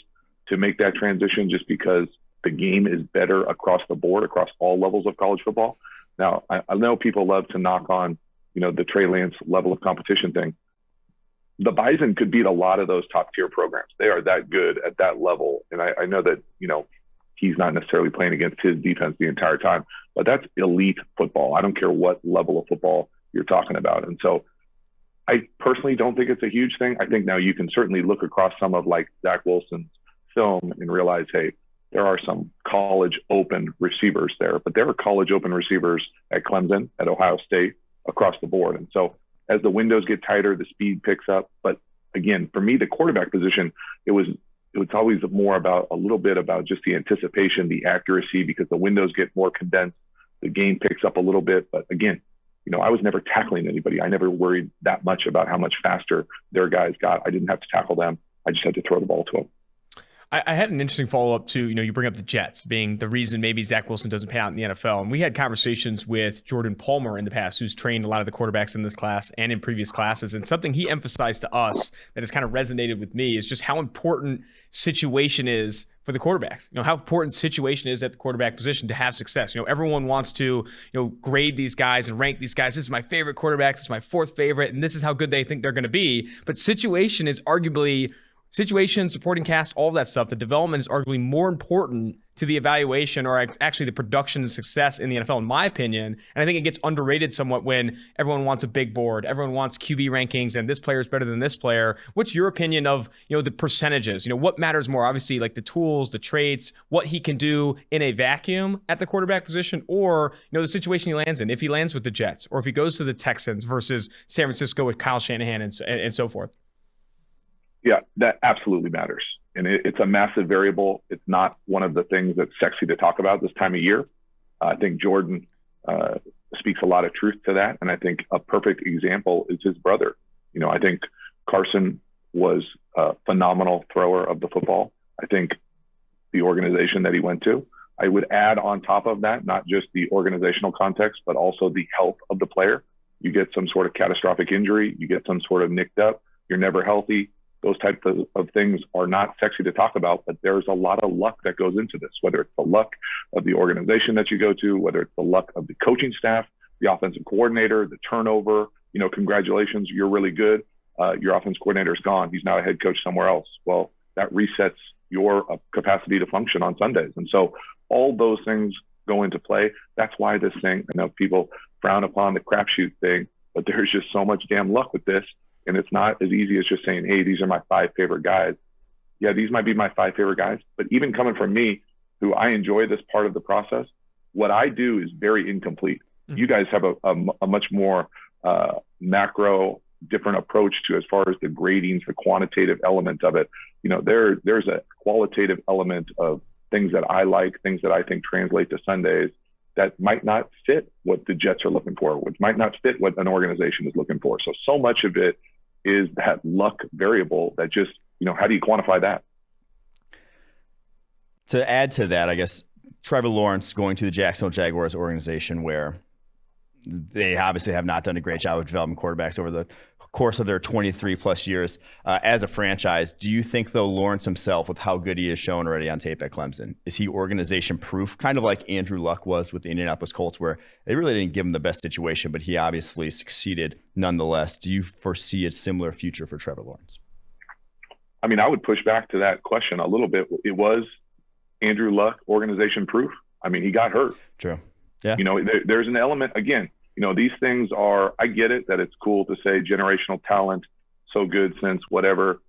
to make that transition just because the game is better across the board, across all levels of college football. Now, I know people love to knock on, the Trey Lance level of competition thing. The Bison could beat a lot of those top tier programs. They are that good at that level. And I know that, he's not necessarily playing against his defense the entire time, but that's elite football. I don't care what level of football you're talking about. And so I personally don't think it's a huge thing. I think now you can certainly look across some of like Zach Wilson's film and realize, hey, there are some college open receivers there, but there are college open receivers at Clemson, at Ohio State, across the board. And so as the windows get tighter, the speed picks up. But again, for me, the quarterback position, it was it's always more about a little bit about just the anticipation, the accuracy, because the windows get more condensed, the game picks up a little bit. But again, I was never tackling anybody. I never worried that much about how much faster their guys got. I didn't have to tackle them. I just had to throw the ball to them. I had an interesting follow-up to, you bring up the Jets being the reason maybe Zach Wilson doesn't pan out in the NFL. And we had conversations with Jordan Palmer in the past, who's trained a lot of the quarterbacks in this class and in previous classes. And something he emphasized to us that has kind of resonated with me is just how important situation is for the quarterbacks. How important situation is at the quarterback position to have success. Everyone wants to, grade these guys and rank these guys. This is my favorite quarterback. This is my fourth favorite. And this is how good they think they're going to be. But situation is arguably situation, supporting cast, all of that stuff. The development is arguably more important to the evaluation or actually the production and success in the NFL, in my opinion. And I think it gets underrated somewhat when everyone wants a big board, everyone wants QB rankings, and this player is better than this player. What's your opinion of, the percentages? What matters more? Obviously, like the tools, the traits, what he can do in a vacuum at the quarterback position, or, the situation he lands in. If he lands with the Jets, or if he goes to the Texans versus San Francisco with Kyle Shanahan and so forth. Yeah, that absolutely matters. And it's a massive variable. It's not one of the things that's sexy to talk about this time of year. I think Jordan speaks a lot of truth to that. And I think a perfect example is his brother. I think Carson was a phenomenal thrower of the football. I think the organization that he went to, I would add on top of that, not just the organizational context, but also the health of the player. You get some sort of catastrophic injury, you get some sort of nicked up, you're never healthy. Those types of things are not sexy to talk about, but there's a lot of luck that goes into this, whether it's the luck of the organization that you go to, whether it's the luck of the coaching staff, the offensive coordinator, the turnover. Congratulations, you're really good. Your offensive coordinator's gone. He's now a head coach somewhere else. Well, that resets your capacity to function on Sundays. And so all those things go into play. That's why this thing, I know people frown upon the crapshoot thing, but there's just so much damn luck with this. And it's not as easy as just saying, hey, these are my 5 favorite guys. Yeah, these might be my 5 favorite guys. But even coming from me, who I enjoy this part of the process, what I do is very incomplete. Mm-hmm. You guys have a much more macro, different approach to as far as the gradings, the quantitative element of it. There's a qualitative element of things that I like, things that I think translate to Sundays that might not fit what the Jets are looking for, which might not fit what an organization is looking for. So much of it is that luck variable that just, how do you quantify that? To add to that, I guess, Trevor Lawrence going to the Jacksonville Jaguars organization where they obviously have not done a great job of developing quarterbacks over the course of their 23 plus years as a franchise. Do you think, though, Lawrence himself, with how good he has shown already on tape at Clemson, is he organization proof? Kind of like Andrew Luck was with the Indianapolis Colts, where they really didn't give him the best situation, but he obviously succeeded nonetheless. Do you foresee a similar future for Trevor Lawrence? I mean, I would push back to that question a little bit. It was Andrew Luck organization proof. I mean, he got hurt. True. Yeah. There's an element, again, these things are, I get it that it's cool to say generational talent, so good since whatever.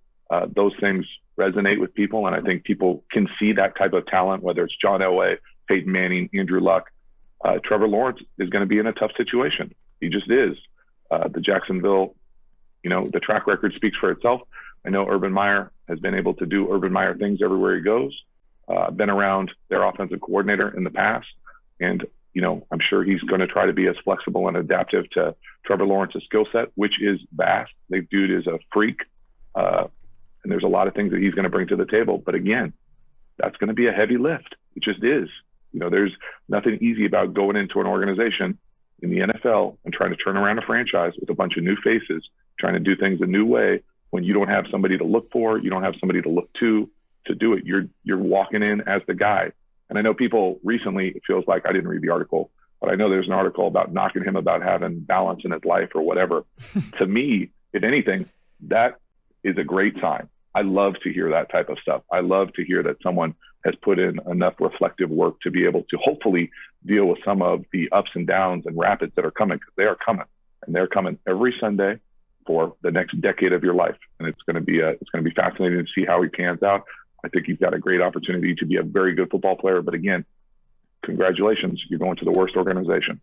Those things resonate with people. And I think people can see that type of talent, whether it's John Elway, Peyton Manning, Andrew Luck. Trevor Lawrence is going to be in a tough situation. He just is. The Jacksonville, the track record speaks for itself. I know Urban Meyer has been able to do Urban Meyer things everywhere he goes. Been around their offensive coordinator in the past. And I'm sure he's going to try to be as flexible and adaptive to Trevor Lawrence's skill set, which is vast. The dude is a freak. And there's a lot of things that he's going to bring to the table. But again, that's going to be a heavy lift. It just is. There's nothing easy about going into an organization in the NFL and trying to turn around a franchise with a bunch of new faces, trying to do things a new way when you don't have somebody to look for, you don't have somebody to look to do it. You're walking in as the guy. And I know people recently, it feels like I didn't read the article, but I know there's an article about knocking him about having balance in his life or whatever. To me, if anything, that is a great sign. I love to hear that type of stuff. I love to hear that someone has put in enough reflective work to be able to hopefully deal with some of the ups and downs and rapids that are coming, because they are coming, and they're coming every Sunday for the next decade of your life. And it's going to be fascinating to see how he pans out. I think he's got a great opportunity to be a very good football player. But again, congratulations, you're going to the worst organization.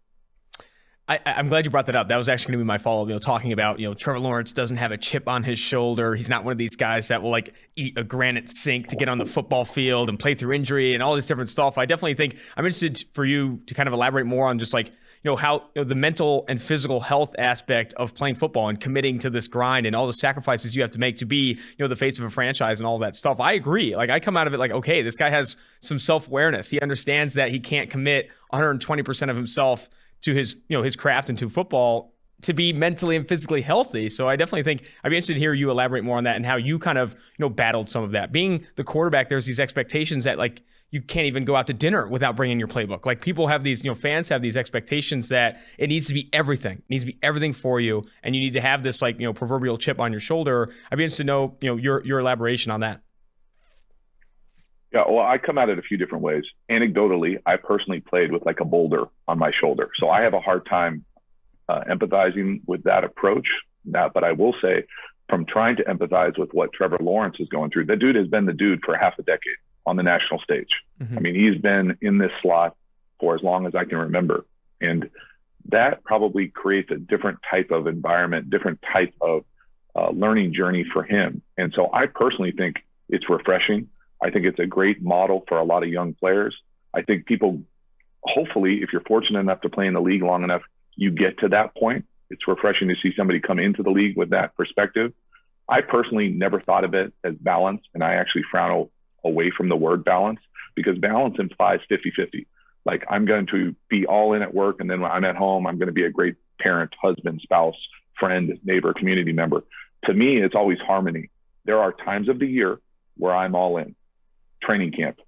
I'm glad you brought that up. That was actually going to be my follow-up, talking about, Trevor Lawrence doesn't have a chip on his shoulder. He's not one of these guys that will like eat a granite sink to get on the football field and play through injury and all this different stuff. I definitely think I'm interested for you to kind of elaborate more on just like, how the mental and physical health aspect of playing football and committing to this grind and all the sacrifices you have to make to be, the face of a franchise and all that stuff. I agree. Like I come out of it like, okay, this guy has some self-awareness. He understands that he can't commit 120% of himself to his, his craft and to football to be mentally and physically healthy. So I definitely think I'd be interested to hear you elaborate more on that and how you kind of, battled some of that. Being the quarterback, there's these expectations that like you can't even go out to dinner without bringing your playbook. Like people have these, fans have these expectations that it needs to be everything. It needs to be everything for you. And you need to have this like, proverbial chip on your shoulder. I'd be interested to know, your elaboration on that. Yeah, well, I come at it a few different ways. Anecdotally, I personally played with like a boulder on my shoulder. So I have a hard time empathizing with that approach. But I will say, from trying to empathize with what Trevor Lawrence is going through, the dude has been the dude for half a decade on the national stage. Mm-hmm. I mean, he's been in this slot for as long as I can remember. And that probably creates a different type of environment, different type of learning journey for him. And so I personally think it's refreshing. I think it's a great model for a lot of young players. I think people, hopefully, if you're fortunate enough to play in the league long enough, you get to that point. It's refreshing to see somebody come into the league with that perspective. I personally never thought of it as balance, and I actually frown away from the word balance because balance implies 50-50. Like I'm going to be all in at work, and then when I'm at home, I'm going to be a great parent, husband, spouse, friend, neighbor, community member. To me, it's always harmony. There are times of the year where I'm all in. Training camp,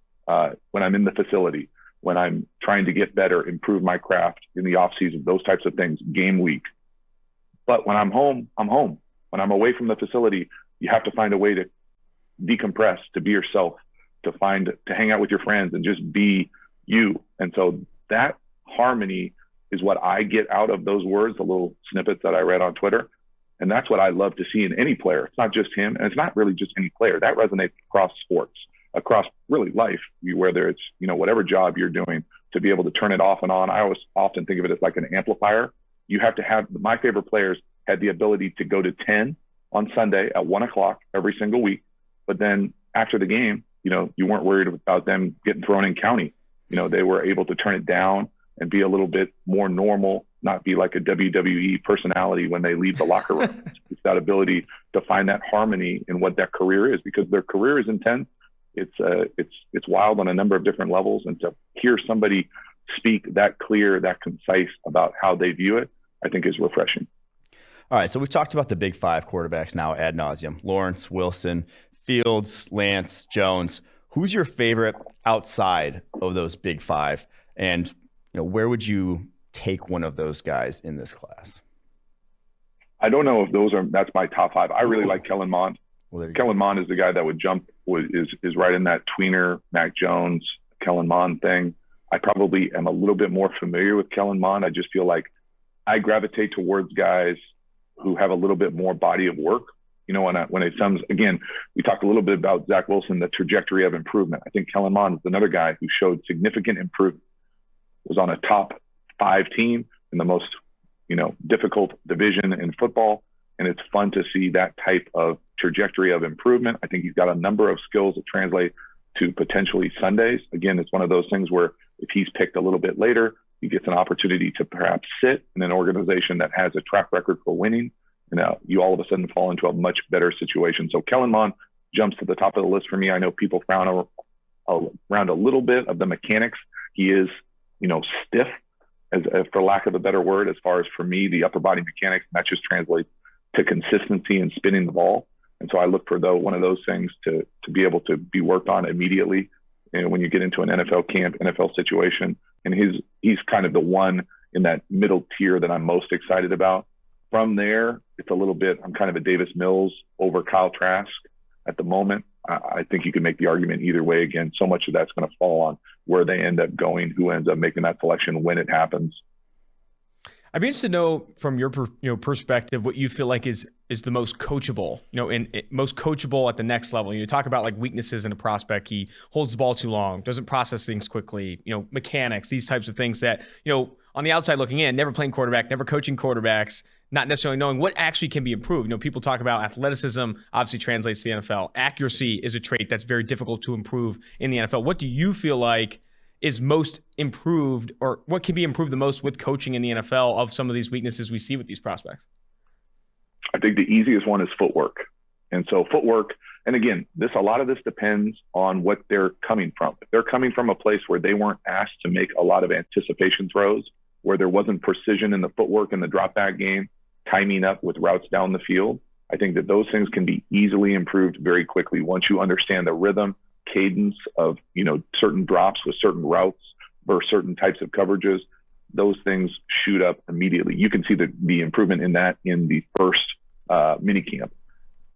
when I'm in the facility, when I'm trying to get better, improve my craft in the off season, those types of things, game week. But when I'm home, I'm home. When I'm away from the facility, you have to find a way to decompress, to be yourself, to hang out with your friends and just be you. And so that harmony is what I get out of those words, the little snippets that I read on Twitter. And that's what I love to see in any player. It's not just him, and it's not really just any player. That resonates across sports, across really life, whether it's, whatever job you're doing, to be able to turn it off and on. I always often think of it as like an amplifier. You have to have, my favorite players had the ability to go to 10 on Sunday at 1:00 every single week. But then after the game, you weren't worried about them getting thrown in county. They were able to turn it down and be a little bit more normal, not be like a WWE personality when they leave the locker room. It's that ability to find that harmony in what that career is, because their career is intense. It's wild on a number of different levels. And to hear somebody speak that clear, that concise about how they view it, I think is refreshing. All right. So we've talked about the big five quarterbacks now ad nauseum: Lawrence, Wilson, Fields, Lance, Jones. Who's your favorite outside of those big five? And where would you take one of those guys in this class? I don't know if that's my top five. I really like Kellen Mond. Well, Kellen Mond is the guy that would jump, is right in that tweener, Mac Jones, Kellen Mond thing. I probably am a little bit more familiar with Kellen Mond. I just feel like I gravitate towards guys who have a little bit more body of work. When it comes, again, we talked a little bit about Zach Wilson, the trajectory of improvement. I think Kellen Mond is another guy who showed significant improvement, was on a top 5 team in the most, difficult division in football. And it's fun to see that type of trajectory of improvement. I think he's got a number of skills that translate to potentially Sundays. Again, it's one of those things where if he's picked a little bit later, he gets an opportunity to perhaps sit in an organization that has a track record for winning. And you all of a sudden fall into a much better situation. So Kellen Mond jumps to the top of the list for me. I know people frown around a little bit of the mechanics. He is, stiff, as for lack of a better word, as far as for me, the upper body mechanics, and that just translates to consistency and spinning the ball. And so I look for one of those things to be able to be worked on immediately. And when you get into an NFL camp, NFL situation, and he's kind of the one in that middle tier that I'm most excited about. From there, it's a little bit, I'm kind of a Davis Mills over Kyle Trask at the moment. I think you can make the argument either way. Again, so much of that's going to fall on where they end up going, who ends up making that selection when it happens. I'd be interested to know from your perspective what you feel like is the most coachable, most coachable at the next level. You talk about like weaknesses in a prospect. He holds the ball too long, doesn't process things quickly, mechanics, these types of things that, on the outside looking in, never playing quarterback, never coaching quarterbacks, not necessarily knowing what actually can be improved. People talk about athleticism, obviously translates to the NFL. Accuracy is a trait that's very difficult to improve in the NFL. What do you feel like is most improved, or what can be improved the most with coaching in the NFL of some of these weaknesses we see with these prospects? I think the easiest one is footwork. And so footwork, and again, a lot of this depends on what they're coming from. If they're coming from a place where they weren't asked to make a lot of anticipation throws, where there wasn't precision in the footwork and the drop back game, timing up with routes down the field, I think that those things can be easily improved very quickly once you understand the rhythm, cadence of certain drops with certain routes versus certain types of coverages. Those things shoot up immediately. You can see the improvement in that in the first mini camp.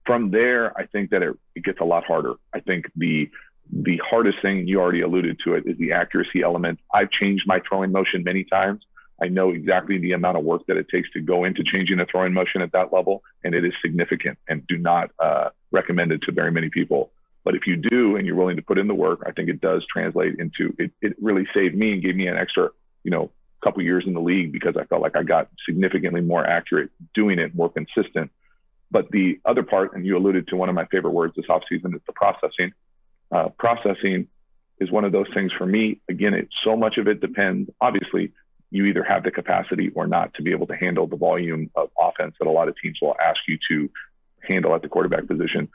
From there, I think that it gets a lot harder. I think the hardest thing, you already alluded to it, is the accuracy element. I've changed my throwing motion many times. I know exactly the amount of work that it takes to go into changing a throwing motion at that level, and it is significant, and do not recommend it to very many people. But if you do and you're willing to put in the work, I think it does translate into it. It really saved me and gave me an extra, couple years in the league, because I felt like I got significantly more accurate doing it, more consistent. But the other part, and you alluded to one of my favorite words this offseason, is the processing. Processing is one of those things for me. Again, so much of it depends. Obviously, you either have the capacity or not to be able to handle the volume of offense that a lot of teams will ask you to handle at the quarterback position.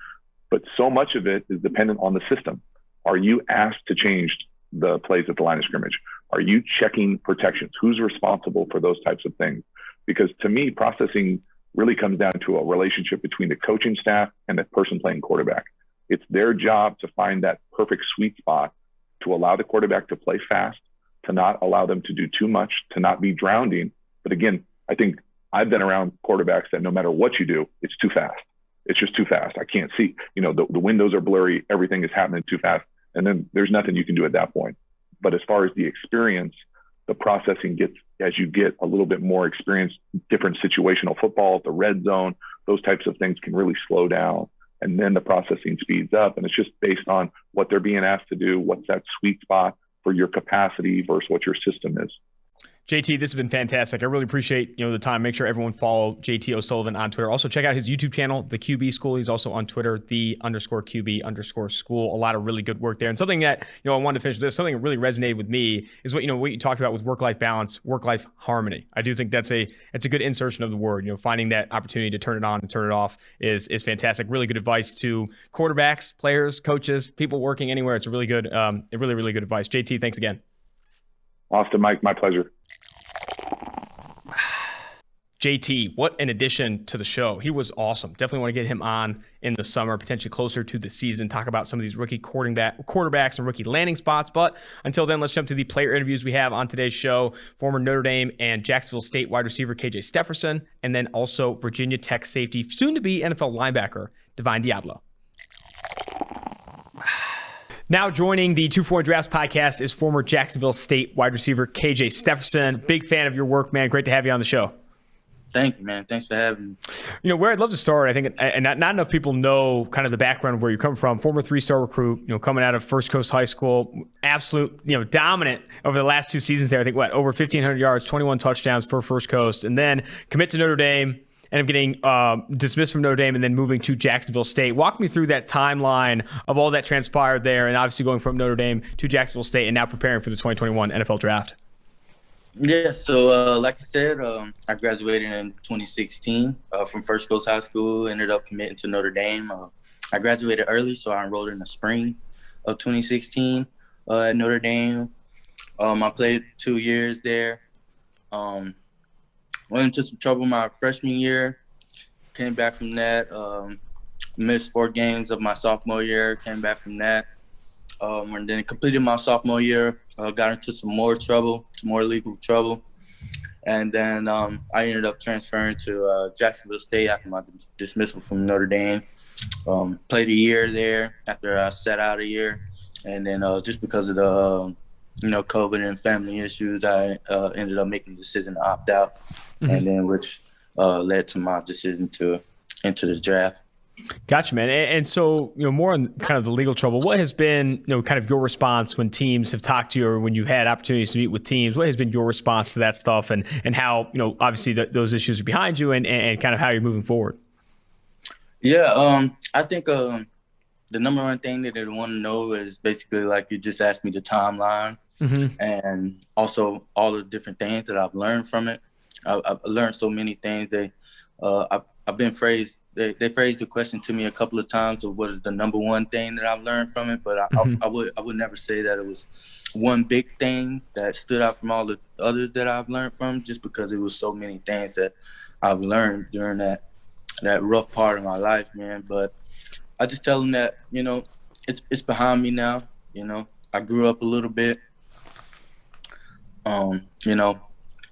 But so much of it is dependent on the system. Are you asked to change the plays at the line of scrimmage? Are you checking protections? Who's responsible for those types of things? Because to me, processing really comes down to a relationship between the coaching staff and the person playing quarterback. It's their job to find that perfect sweet spot to allow the quarterback to play fast, to not allow them to do too much, to not be drowning. But again, I think I've been around quarterbacks that no matter what you do, it's too fast. It's just too fast. I can't see, the windows are blurry. Everything is happening too fast. And then there's nothing you can do at that point. But as far as the experience, the processing gets, as you get a little bit more experience, different situational football, the red zone, those types of things can really slow down. And then the processing speeds up. And it's just based on what they're being asked to do. What's that sweet spot for your capacity versus what your system is. JT, this has been fantastic. I really appreciate the time. Make sure everyone follow JT O'Sullivan on Twitter. Also check out his YouTube channel, The QB School. He's also on Twitter, _QB_school. A lot of really good work there. And something that I wanted to finish with this, something that really resonated with me is what you talked about with work-life balance, work-life harmony. I do think it's a good insertion of the word. Finding that opportunity to turn it on and turn it off is fantastic. Really good advice to quarterbacks, players, coaches, people working anywhere. It's a really good, really good advice. JT, thanks again. Austin, Mike, my pleasure. JT, what an addition to the show. He was awesome. Definitely want to get him on in the summer, potentially closer to the season, talk about some of these rookie quarterbacks and rookie landing spots. But until then, let's jump to the player interviews we have on today's show. Former Notre Dame and Jacksonville State wide receiver KJ Stepherson, and then also Virginia Tech safety, soon-to-be NFL linebacker, Divin Deable. Now joining the 2-4 Drafts podcast is former Jacksonville State wide receiver KJ Stepherson. Big fan of your work, man. Great to have you on the show. Thank you, man. Thanks for having me. Where I'd love to start, I think, and not enough people know kind of the background of where you come from. Former 3-star recruit, coming out of First Coast High School, absolute, dominant over the last 2 seasons there. I think over 1,500 yards, 21 touchdowns for First Coast, and then commit to Notre Dame. And I'm getting dismissed from Notre Dame and then moving to Jacksonville State. Walk me through that timeline of all that transpired there, and obviously going from Notre Dame to Jacksonville State and now preparing for the 2021 NFL Draft. Yeah, so like I said, I graduated in 2016 from First Coast High School, ended up committing to Notre Dame. I graduated early, so I enrolled in the spring of 2016 at Notre Dame. I played 2 years there. Went into some trouble my freshman year, came back from that, missed 4 games of my sophomore year, came back from that, and then completed my sophomore year, got into some more legal trouble, and then I ended up transferring to Jacksonville State after my dismissal from Notre Dame. Played a year there after I sat out a year, and then just because of COVID and family issues, I ended up making the decision to opt out, and then which led to my decision to enter the draft. Gotcha, man. And so, more on kind of the legal trouble, what has been, kind of your response when teams have talked to you, or when you've had opportunities to meet with teams? What has been your response to that stuff, and how, obviously those issues are behind you, and kind of how you're moving forward? Yeah, I think the number one thing that they want to know is basically like you just asked me the timeline, and also all the different things that I've learned from it. I've learned so many things. I've been phrased. They phrased the question to me a couple of times of what is the number one thing that I've learned from it, but I would never say that it was one big thing that stood out from all the others that I've learned from, just because it was so many things that I've learned during that rough part of my life, man. But I just tell them that, it's behind me now. I grew up a little bit. I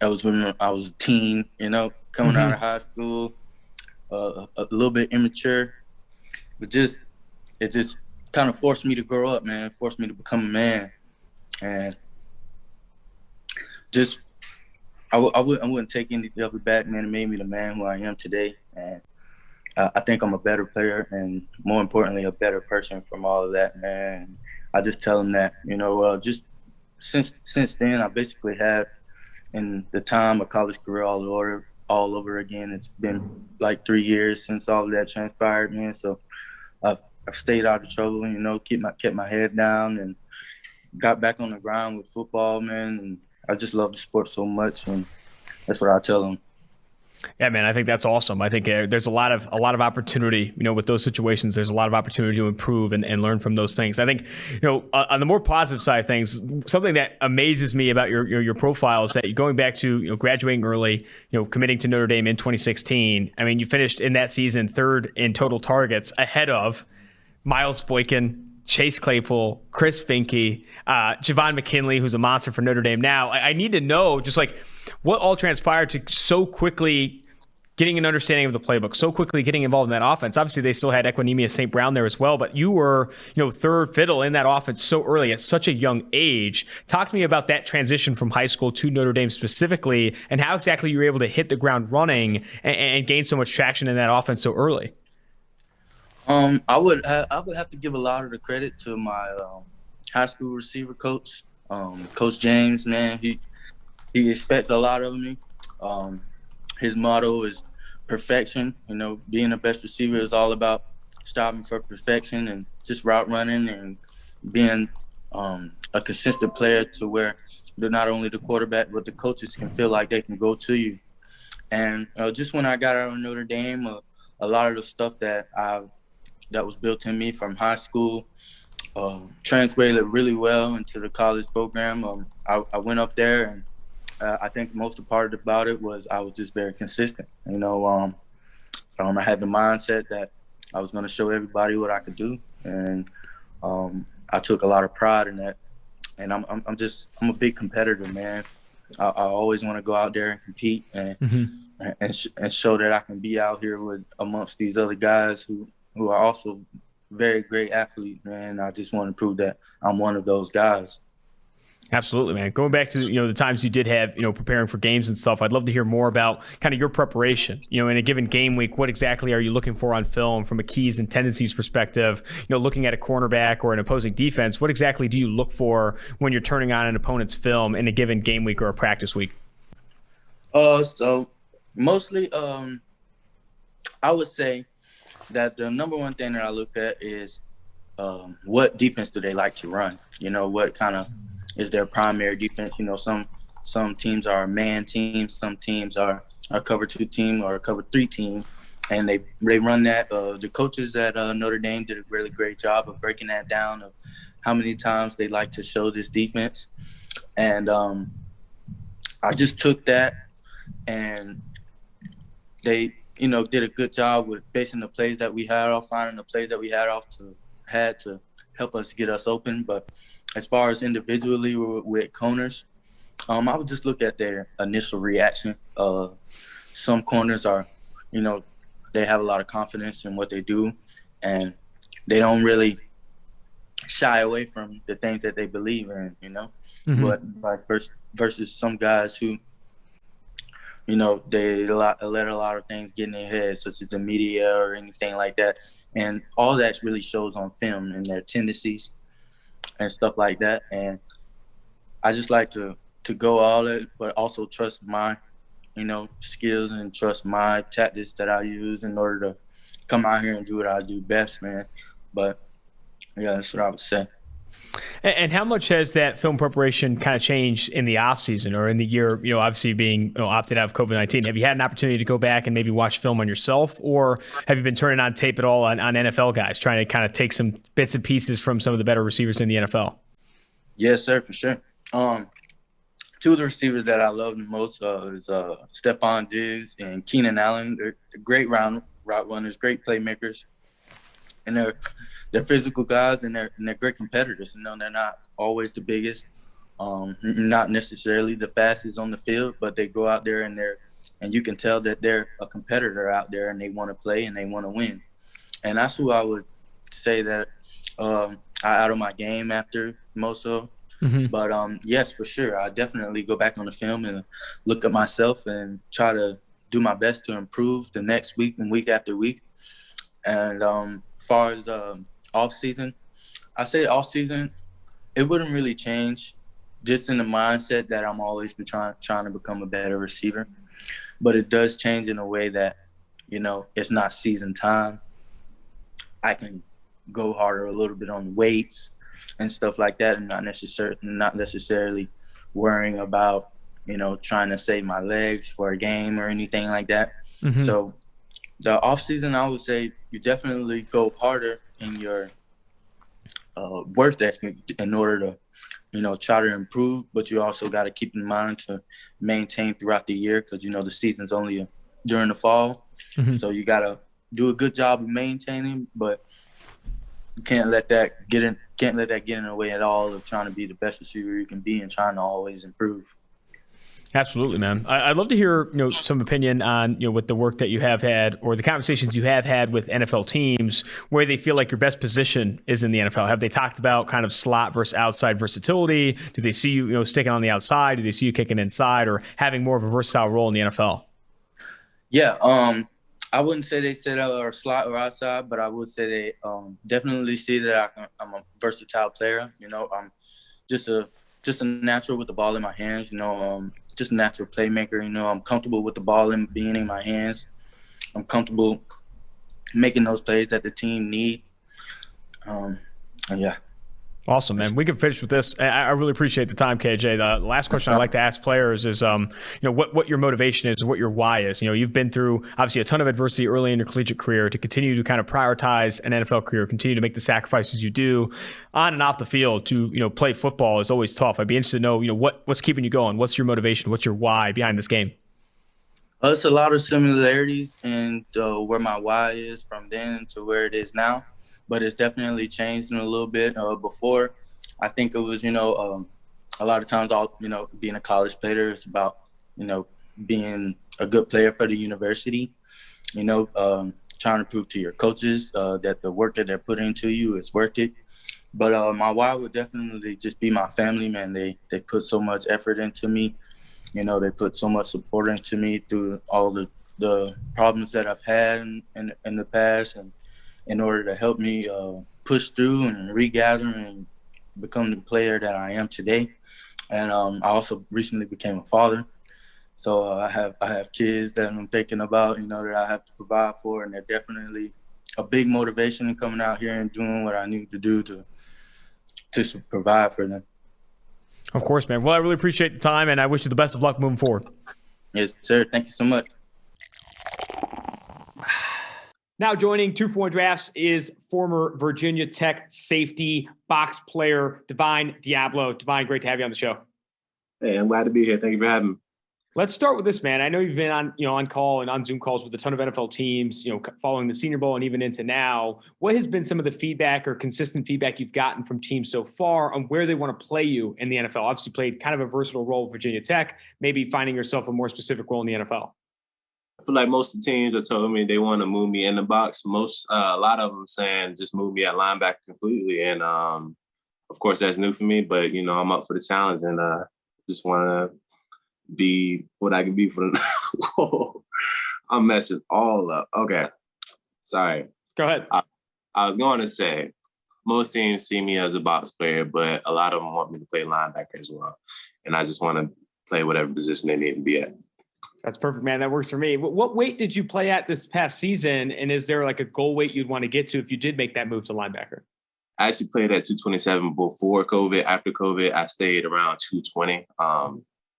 was when I was a teen, coming out of high school. A little bit immature, but it just kind of forced me to grow up, man. Forced me to become a man, and just I wouldn't take any of it back, man. It made me the man who I am today, and I think I'm a better player, and more importantly, a better person from all of that, man. I just tell them that, just since then, I basically had in the time a college career all over again. It's been like 3 years since all of that transpired, man. So I've stayed out of trouble, kept my head down, and got back on the ground with football, man. And I just love the sport so much, and that's what I tell them. Yeah, man, I think that's awesome. I think there's a lot of opportunity, with those situations. There's a lot of opportunity to improve and learn from those things. I think, on the more positive side of things, something that amazes me about your profile is that going back to graduating early, committing to Notre Dame in 2016. I mean, you finished in that season third in total targets, ahead of Miles Boykin, Chase Claypool, Chris Finke, Javon McKinley, who's a monster for Notre Dame now. I need to know just like what all transpired to so quickly getting an understanding of the playbook, so quickly getting involved in that offense. Obviously, they still had Equinemius St. Brown there as well, but you were, third fiddle in that offense so early at such a young age. Talk to me about that transition from high school to Notre Dame specifically, and how exactly you were able to hit the ground running and gain so much traction in that offense so early. I would have to give a lot of the credit to my high school receiver coach, Coach James. Man, he expects a lot of me. His motto is perfection. Being the best receiver is all about striving for perfection and just route running and being a consistent player to where they're not only the quarterback, but the coaches can feel like they can go to you. And just when I got out of Notre Dame, a lot of the stuff that was built in me from high school translated really well into the college program. I went up there, and I think the most part about it was I was just very consistent. I had the mindset that I was going to show everybody what I could do, and I took a lot of pride in that. And I'm a big competitor, man. I always want to go out there and compete and show that I can be out here amongst these other guys who are also very great athletes, man. I just want to prove that I'm one of those guys. Absolutely, man. Going back to, the times you did have, preparing for games and stuff, I'd love to hear more about kind of your preparation, in a given game week. What exactly are you looking for on film from a keys and tendencies perspective? Looking at a cornerback or an opposing defense, what exactly do you look for when you're turning on an opponent's film in a given game week or a practice week? So mostly, I would say that the number one thing that I look at is what defense do they like to run? What kind of is their primary defense? Some teams are a man team, some teams are a cover 2 team or a cover 3 team, and they run that. The coaches at Notre Dame did a really great job of breaking that down of how many times they like to show this defense. And I just took that, and they did a good job with basing the plays that we had off, finding the plays that we had to help us get us open. But as far as individually with corners, I would just look at their initial reaction. Some corners are, they have a lot of confidence in what they do, and they don't really shy away from the things that they believe in, but like versus some guys who, they let a lot of things get in their head, such as the media or anything like that. And all that really shows on film and their tendencies and stuff like that. And I just like to go all in, but also trust my, skills and trust my tactics that I use in order to come out here and do what I do best, man. But yeah, that's what I would say. And how much has that film preparation kind of changed in the off season or in the year, obviously being opted out of COVID-19? Have you had an opportunity to go back and maybe watch film on yourself, or have you been turning on tape at all on NFL guys, trying to kind of take some bits and pieces from some of the better receivers in the NFL? Yes, sir, for sure. Two of the receivers that I love the most is Stephon Diggs and Keenan Allen. They're great route runners, great playmakers, and they're physical guys, and they're great competitors. They're not always the biggest, not necessarily the fastest on the field, but they go out there and you can tell that they're a competitor out there, and they want to play and they want to win. And that's who I would say that I out of my game after most of. But yes, for sure, I definitely go back on the film and look at myself and try to do my best to improve the next week and week after week. And as far as off season, I say off season, it wouldn't really change, just in the mindset that I'm always trying to become a better receiver. But it does change in a way that, it's not season time. I can go harder a little bit on weights and stuff like that, and not necessarily worrying about, trying to save my legs for a game or anything like that. So the off season, I would say you definitely go harder in your work ethic in order to, try to improve, but you also got to keep in mind to maintain throughout the year, because, the season's only during the fall. So you got to do a good job of maintaining, but you can't let that get in the way at all of trying to be the best receiver you can be and trying to always improve. Absolutely, man. I'd love to hear, some opinion on, with the work that you have had or the conversations you have had with NFL teams, where they feel like your best position is in the NFL. Have they talked about kind of slot versus outside versatility? Do they see you, sticking on the outside? Do they see you kicking inside or having more of a versatile role in the NFL? Yeah, I wouldn't say they said or slot or outside, but I would say they definitely see that I'm a versatile player. I'm just a natural with the ball in my hands. Just a natural playmaker. I'm comfortable with the ball being in my hands. I'm comfortable making those plays that the team need. And yeah. Awesome, man. We can finish with this. I really appreciate the time, KJ. The last question I like to ask players is, what your motivation is, what your why is. You've been through obviously a ton of adversity early in your collegiate career. To continue to kind of prioritize an NFL career, continue to make the sacrifices you do on and off the field to, play football is always tough. I'd be interested to know, what's keeping you going? What's your motivation? What's your why behind this game? It's a lot of similarities in where my why is from then to where it is now. But it's definitely changed in a little bit. Before, I think it was, a lot of times, being a college player is about, being a good player for the university, trying to prove to your coaches that the work that they're putting into you is worth it. But my why would definitely just be my family, man. They put so much effort into me. They put so much support into me through all the problems that I've had in the past, and in order to help me push through and regather and become the player that I am today. And I also recently became a father. So I have kids that I'm thinking about, that I have to provide for, and they're definitely a big motivation in coming out here and doing what I need to do to provide for them. Of course, man. Well, I really appreciate the time, and I wish you the best of luck moving forward. Yes, sir. Thank you so much. Now joining 2-for-1 Drafts is former Virginia Tech safety box player Divin Deable. Divin, great to have you on the show. Hey, I'm glad to be here. Thank you for having me. Let's start with this, man. I know you've been on call and on Zoom calls with a ton of NFL teams, following the Senior Bowl and even into now. What has been some of the feedback or consistent feedback you've gotten from teams so far on where they want to play you in the NFL? Obviously, played kind of a versatile role with Virginia Tech, maybe finding yourself a more specific role in the NFL. I feel like most of the teams have told me they want to move me in the box. A lot of them saying just move me at linebacker completely. And of course, that's new for me, but, you know, I'm up for the challenge and just want to be what I can be for the Whoa, I'm messing all up. Okay. Sorry. Go ahead. I was going to say, most teams see me as a box player, but a lot of them want me to play linebacker as well. And I just want to play whatever position they need to be at. That's perfect, man. That works for me. What weight did you play at this past season? And is there like a goal weight you'd want to get to if you did make that move to linebacker? I actually played at 227 before COVID. After COVID, I stayed around 220.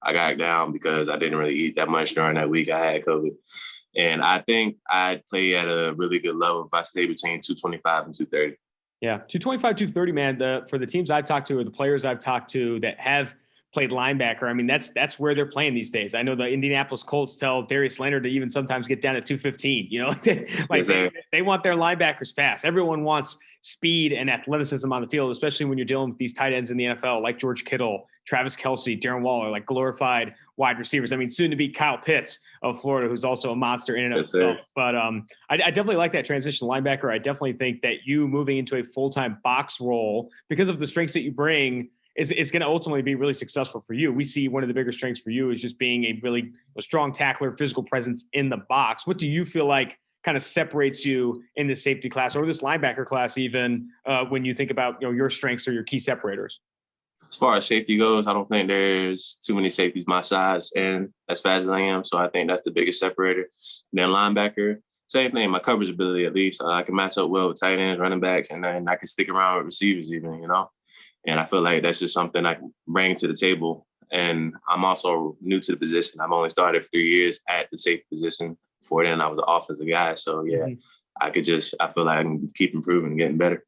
I got down because I didn't really eat that much during that week I had COVID. And I think I'd play at a really good level if I stayed between 225 and 230. Yeah, 225, 230, man. For the teams I've talked to or the players I've talked to that have played linebacker, I mean, that's where they're playing these days. I know the Indianapolis Colts tell Darius Leonard to even sometimes get down at 215. You know, they want their linebackers fast. Everyone wants speed and athleticism on the field, especially when you're dealing with these tight ends in the NFL, like George Kittle, Travis Kelce, Darren Waller, like glorified wide receivers. I mean, soon to be Kyle Pitts of Florida, who's also a monster in and of himself. But I definitely like that transition linebacker. I definitely think that you moving into a full-time box role because of the strengths that you bring is going to ultimately be really successful for you. We see one of the bigger strengths for you is just being a strong tackler, physical presence in the box. What do you feel like kind of separates you in this safety class or this linebacker class, even when you think about your strengths or your key separators? As far as safety goes, I don't think there's too many safeties my size and as fast as I am. So I think that's the biggest separator. And then linebacker, same thing, my coverage ability at least. I can match up well with tight ends, running backs, and then I can stick around with receivers even, And I feel like that's just something I can bring to the table. And I'm also new to the position. I've only started for 3 years at the safety position. Before then, I was an offensive guy. So, yeah, I feel like I can keep improving and getting better.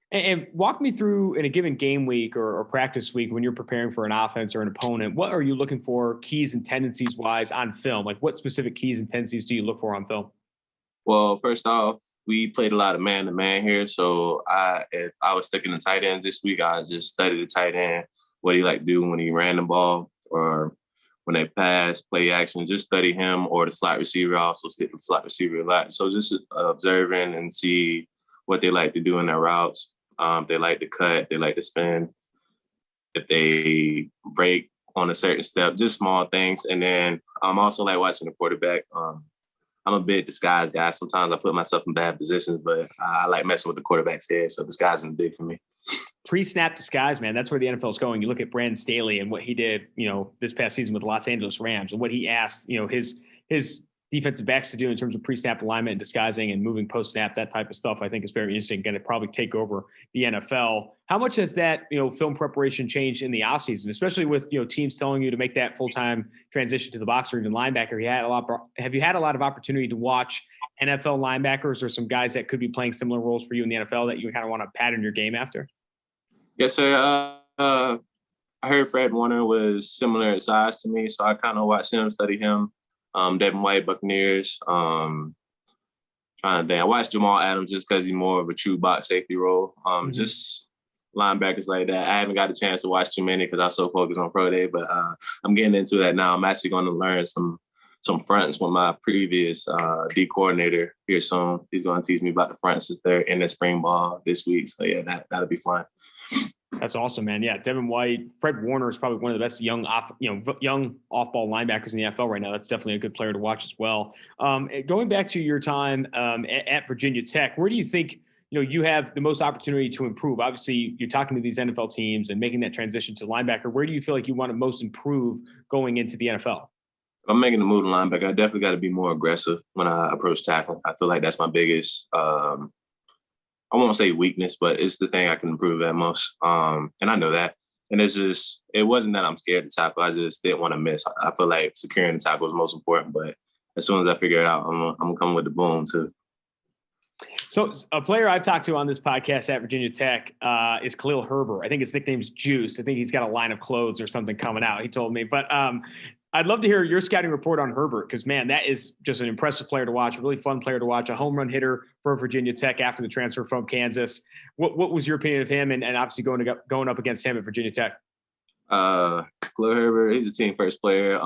And walk me through in a given game week or practice week when you're preparing for an offense or an opponent, what are you looking for keys and tendencies wise on film? Like what specific keys and tendencies do you look for on film? Well, first off, we played a lot of man-to-man here. So if I was sticking to tight ends this week, I just study the tight end, what he like to do when he ran the ball or when they pass, play action, just study him or the slot receiver. I also stick with the slot receiver a lot. So just observing and see what they like to do in their routes. They like to cut, they like to spin. If they break on a certain step, just small things. And then I'm also like watching the quarterback. I'm a big disguise guy. Sometimes I put myself in bad positions, but I like messing with the quarterback's head. So disguising is big for me. Pre-snap disguise, man. That's where the NFL is going. You look at Brandon Staley and what he did, this past season with the Los Angeles Rams and what he asked, his defensive backs to do in terms of pre-snap alignment and disguising and moving post-snap, that type of stuff, I think is very interesting. Going to probably take over the NFL. How much has that, film preparation changed in the offseason, especially with, teams telling you to make that full-time transition to the box or even linebacker? Have you had a lot of opportunity to watch NFL linebackers or some guys that could be playing similar roles for you in the NFL that you kind of want to pattern your game after? Yes, sir. I heard Fred Warner was similar in size to me, so I kind of watched him, study him. Devin White, Buccaneers. Trying to think. I watched Jamal Adams just because he's more of a true box safety role. Just linebackers like that. I haven't got a chance to watch too many because I was so focused on Pro Day, but I'm getting into that now. I'm actually going to learn some fronts with my previous D coordinator here soon. He's going to teach me about the fronts since they're in the spring ball this week. So yeah, that'll be fun. That's awesome, man. Yeah, Devin White, Fred Warner is probably one of the best young off-ball linebackers in the NFL right now. That's definitely a good player to watch as well. Going back to your time at Virginia Tech, where do you think you have the most opportunity to improve? Obviously, you're talking to these NFL teams and making that transition to linebacker. Where do you feel like you want to most improve going into the NFL? If I'm making the move to linebacker, I definitely got to be more aggressive when I approach tackling. I feel like that's my biggest I won't say weakness, but it's the thing I can improve at most. And I know that. And it wasn't that I'm scared to tackle. I just didn't want to miss. I feel like securing the tackle is most important. But as soon as I figure it out, I'm going to come with the boom too. So a player I've talked to on this podcast at Virginia Tech is Khalil Herbert. I think his nickname's Juice. I think he's got a line of clothes or something coming out, he told me. But I'd love to hear your scouting report on Herbert because, man, that is just an impressive player to watch, a really fun player to watch, a home run hitter for Virginia Tech after the transfer from Kansas. What was your opinion of him and obviously going up against him at Virginia Tech? Khalil Herbert, he's a team first player,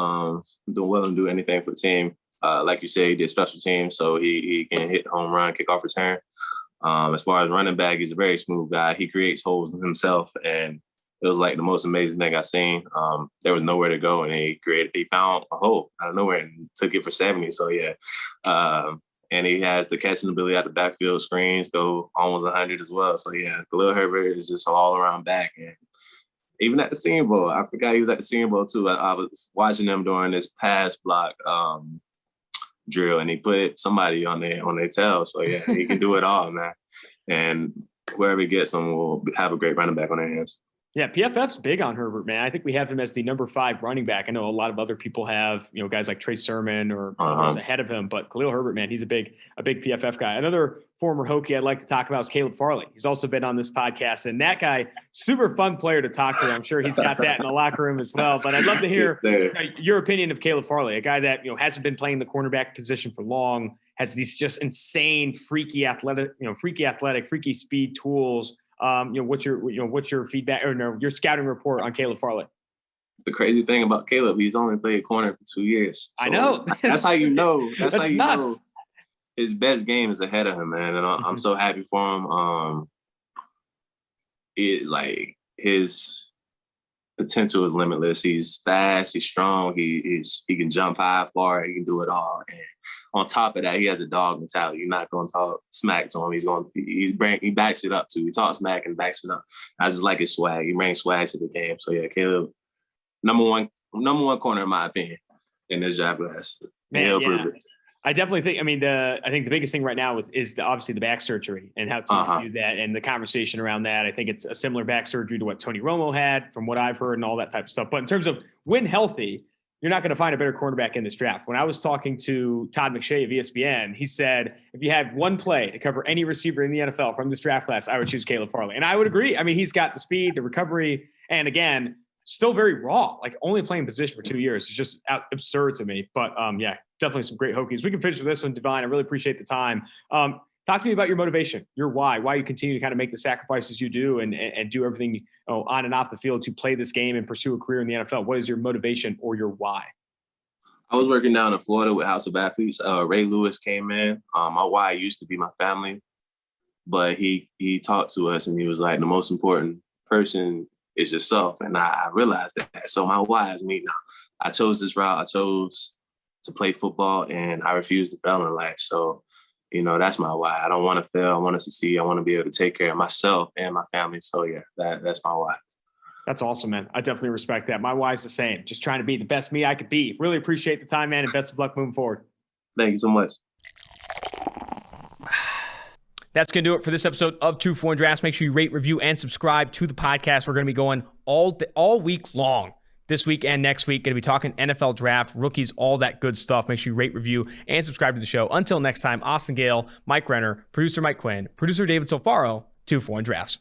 doing well and do anything for the team. Like you said, he did special teams, so he can hit the home run, kickoff return. As far as running back, he's a very smooth guy. He creates holes in himself, and it was like the most amazing thing I've seen. There was nowhere to go, and he found a hole out of nowhere and took it for 70. So yeah, and he has the catching ability out the backfield, screens, go almost 100 as well. So yeah, Khalil Herbert is just all around back. And even at the Senior Bowl, I forgot he was at the Senior Bowl too. I was watching him during this pass block drill, and he put somebody on their tail. So yeah, he can do it all, man. And whoever gets him will have a great running back on their hands. Yeah, PFF's big on Herbert, man. I think we have him as the number 5 running back. I know a lot of other people have, guys like Trey Sermon or others ahead of him, but Khalil Herbert, man, he's a big PFF guy. Another former Hokie I'd like to talk about is Caleb Farley. He's also been on this podcast, and that guy, super fun player to talk to. I'm sure he's got that in the locker room as well. But I'd love to hear your opinion of Caleb Farley, a guy that hasn't been playing the cornerback position for long, has these just insane, freaky athletic, freaky speed tools. What's your feedback or your scouting report on Caleb Farley? The crazy thing about Caleb, he's only played corner for 2 years. So I know. That's how you know. That's how you nuts. know his best game is ahead of him, man. And I'm so happy for him. His potential is limitless. He's fast. He's strong. He can jump high, far. He can do it all. And on top of that, he has a dog mentality. You're not going to talk smack to him. He backs it up too. He talks smack and backs it up. I just like his swag. He brings swag to the game. So yeah, Caleb, number one corner in my opinion in this draft class. Man, yeah. I definitely think. I think the biggest thing right now is obviously the back surgery and how teams do that, and the conversation around that. I think it's a similar back surgery to what Tony Romo had, from what I've heard, and all that type of stuff. But in terms of when healthy, you're not going to find a better cornerback in this draft. When I was talking to Todd McShay of ESPN, he said, if you had one play to cover any receiver in the NFL from this draft class, I would choose Caleb Farley. And I would agree. He's got the speed, the recovery, and again, still very raw. Like, only playing position for 2 years is just absurd to me. But yeah, definitely some great Hokies. We can finish with this one, Divine. I really appreciate the time. Talk to me about your motivation, your why you continue to kind of make the sacrifices you do and do everything on and off the field to play this game and pursue a career in the NFL. What is your motivation or your why? I was working down in Florida with House of Athletes. Ray Lewis came in. My why used to be my family, but he talked to us and he was like, the most important person is yourself. And I realized that. So my why is me now. I chose this route. I chose to play football, and I refuse to fail in life. So, that's my why. I don't want to fail. I want to succeed. I want to be able to take care of myself and my family. So yeah, that's my why. That's awesome, man. I definitely respect that. My why is the same. Just trying to be the best me I could be. Really appreciate the time, man, and best of luck moving forward. Thank you so much. That's going to do it for this episode of 2 for 1 Drafts. Make sure you rate, review, and subscribe to the podcast. We're going to be going all week long. This week and next week, going to be talking NFL draft, rookies, all that good stuff. Make sure you rate, review, and subscribe to the show. Until next time, Austin Gayle, Mike Renner, producer Mike Quinn, producer David Sofaro, 2 for 1 Drafts.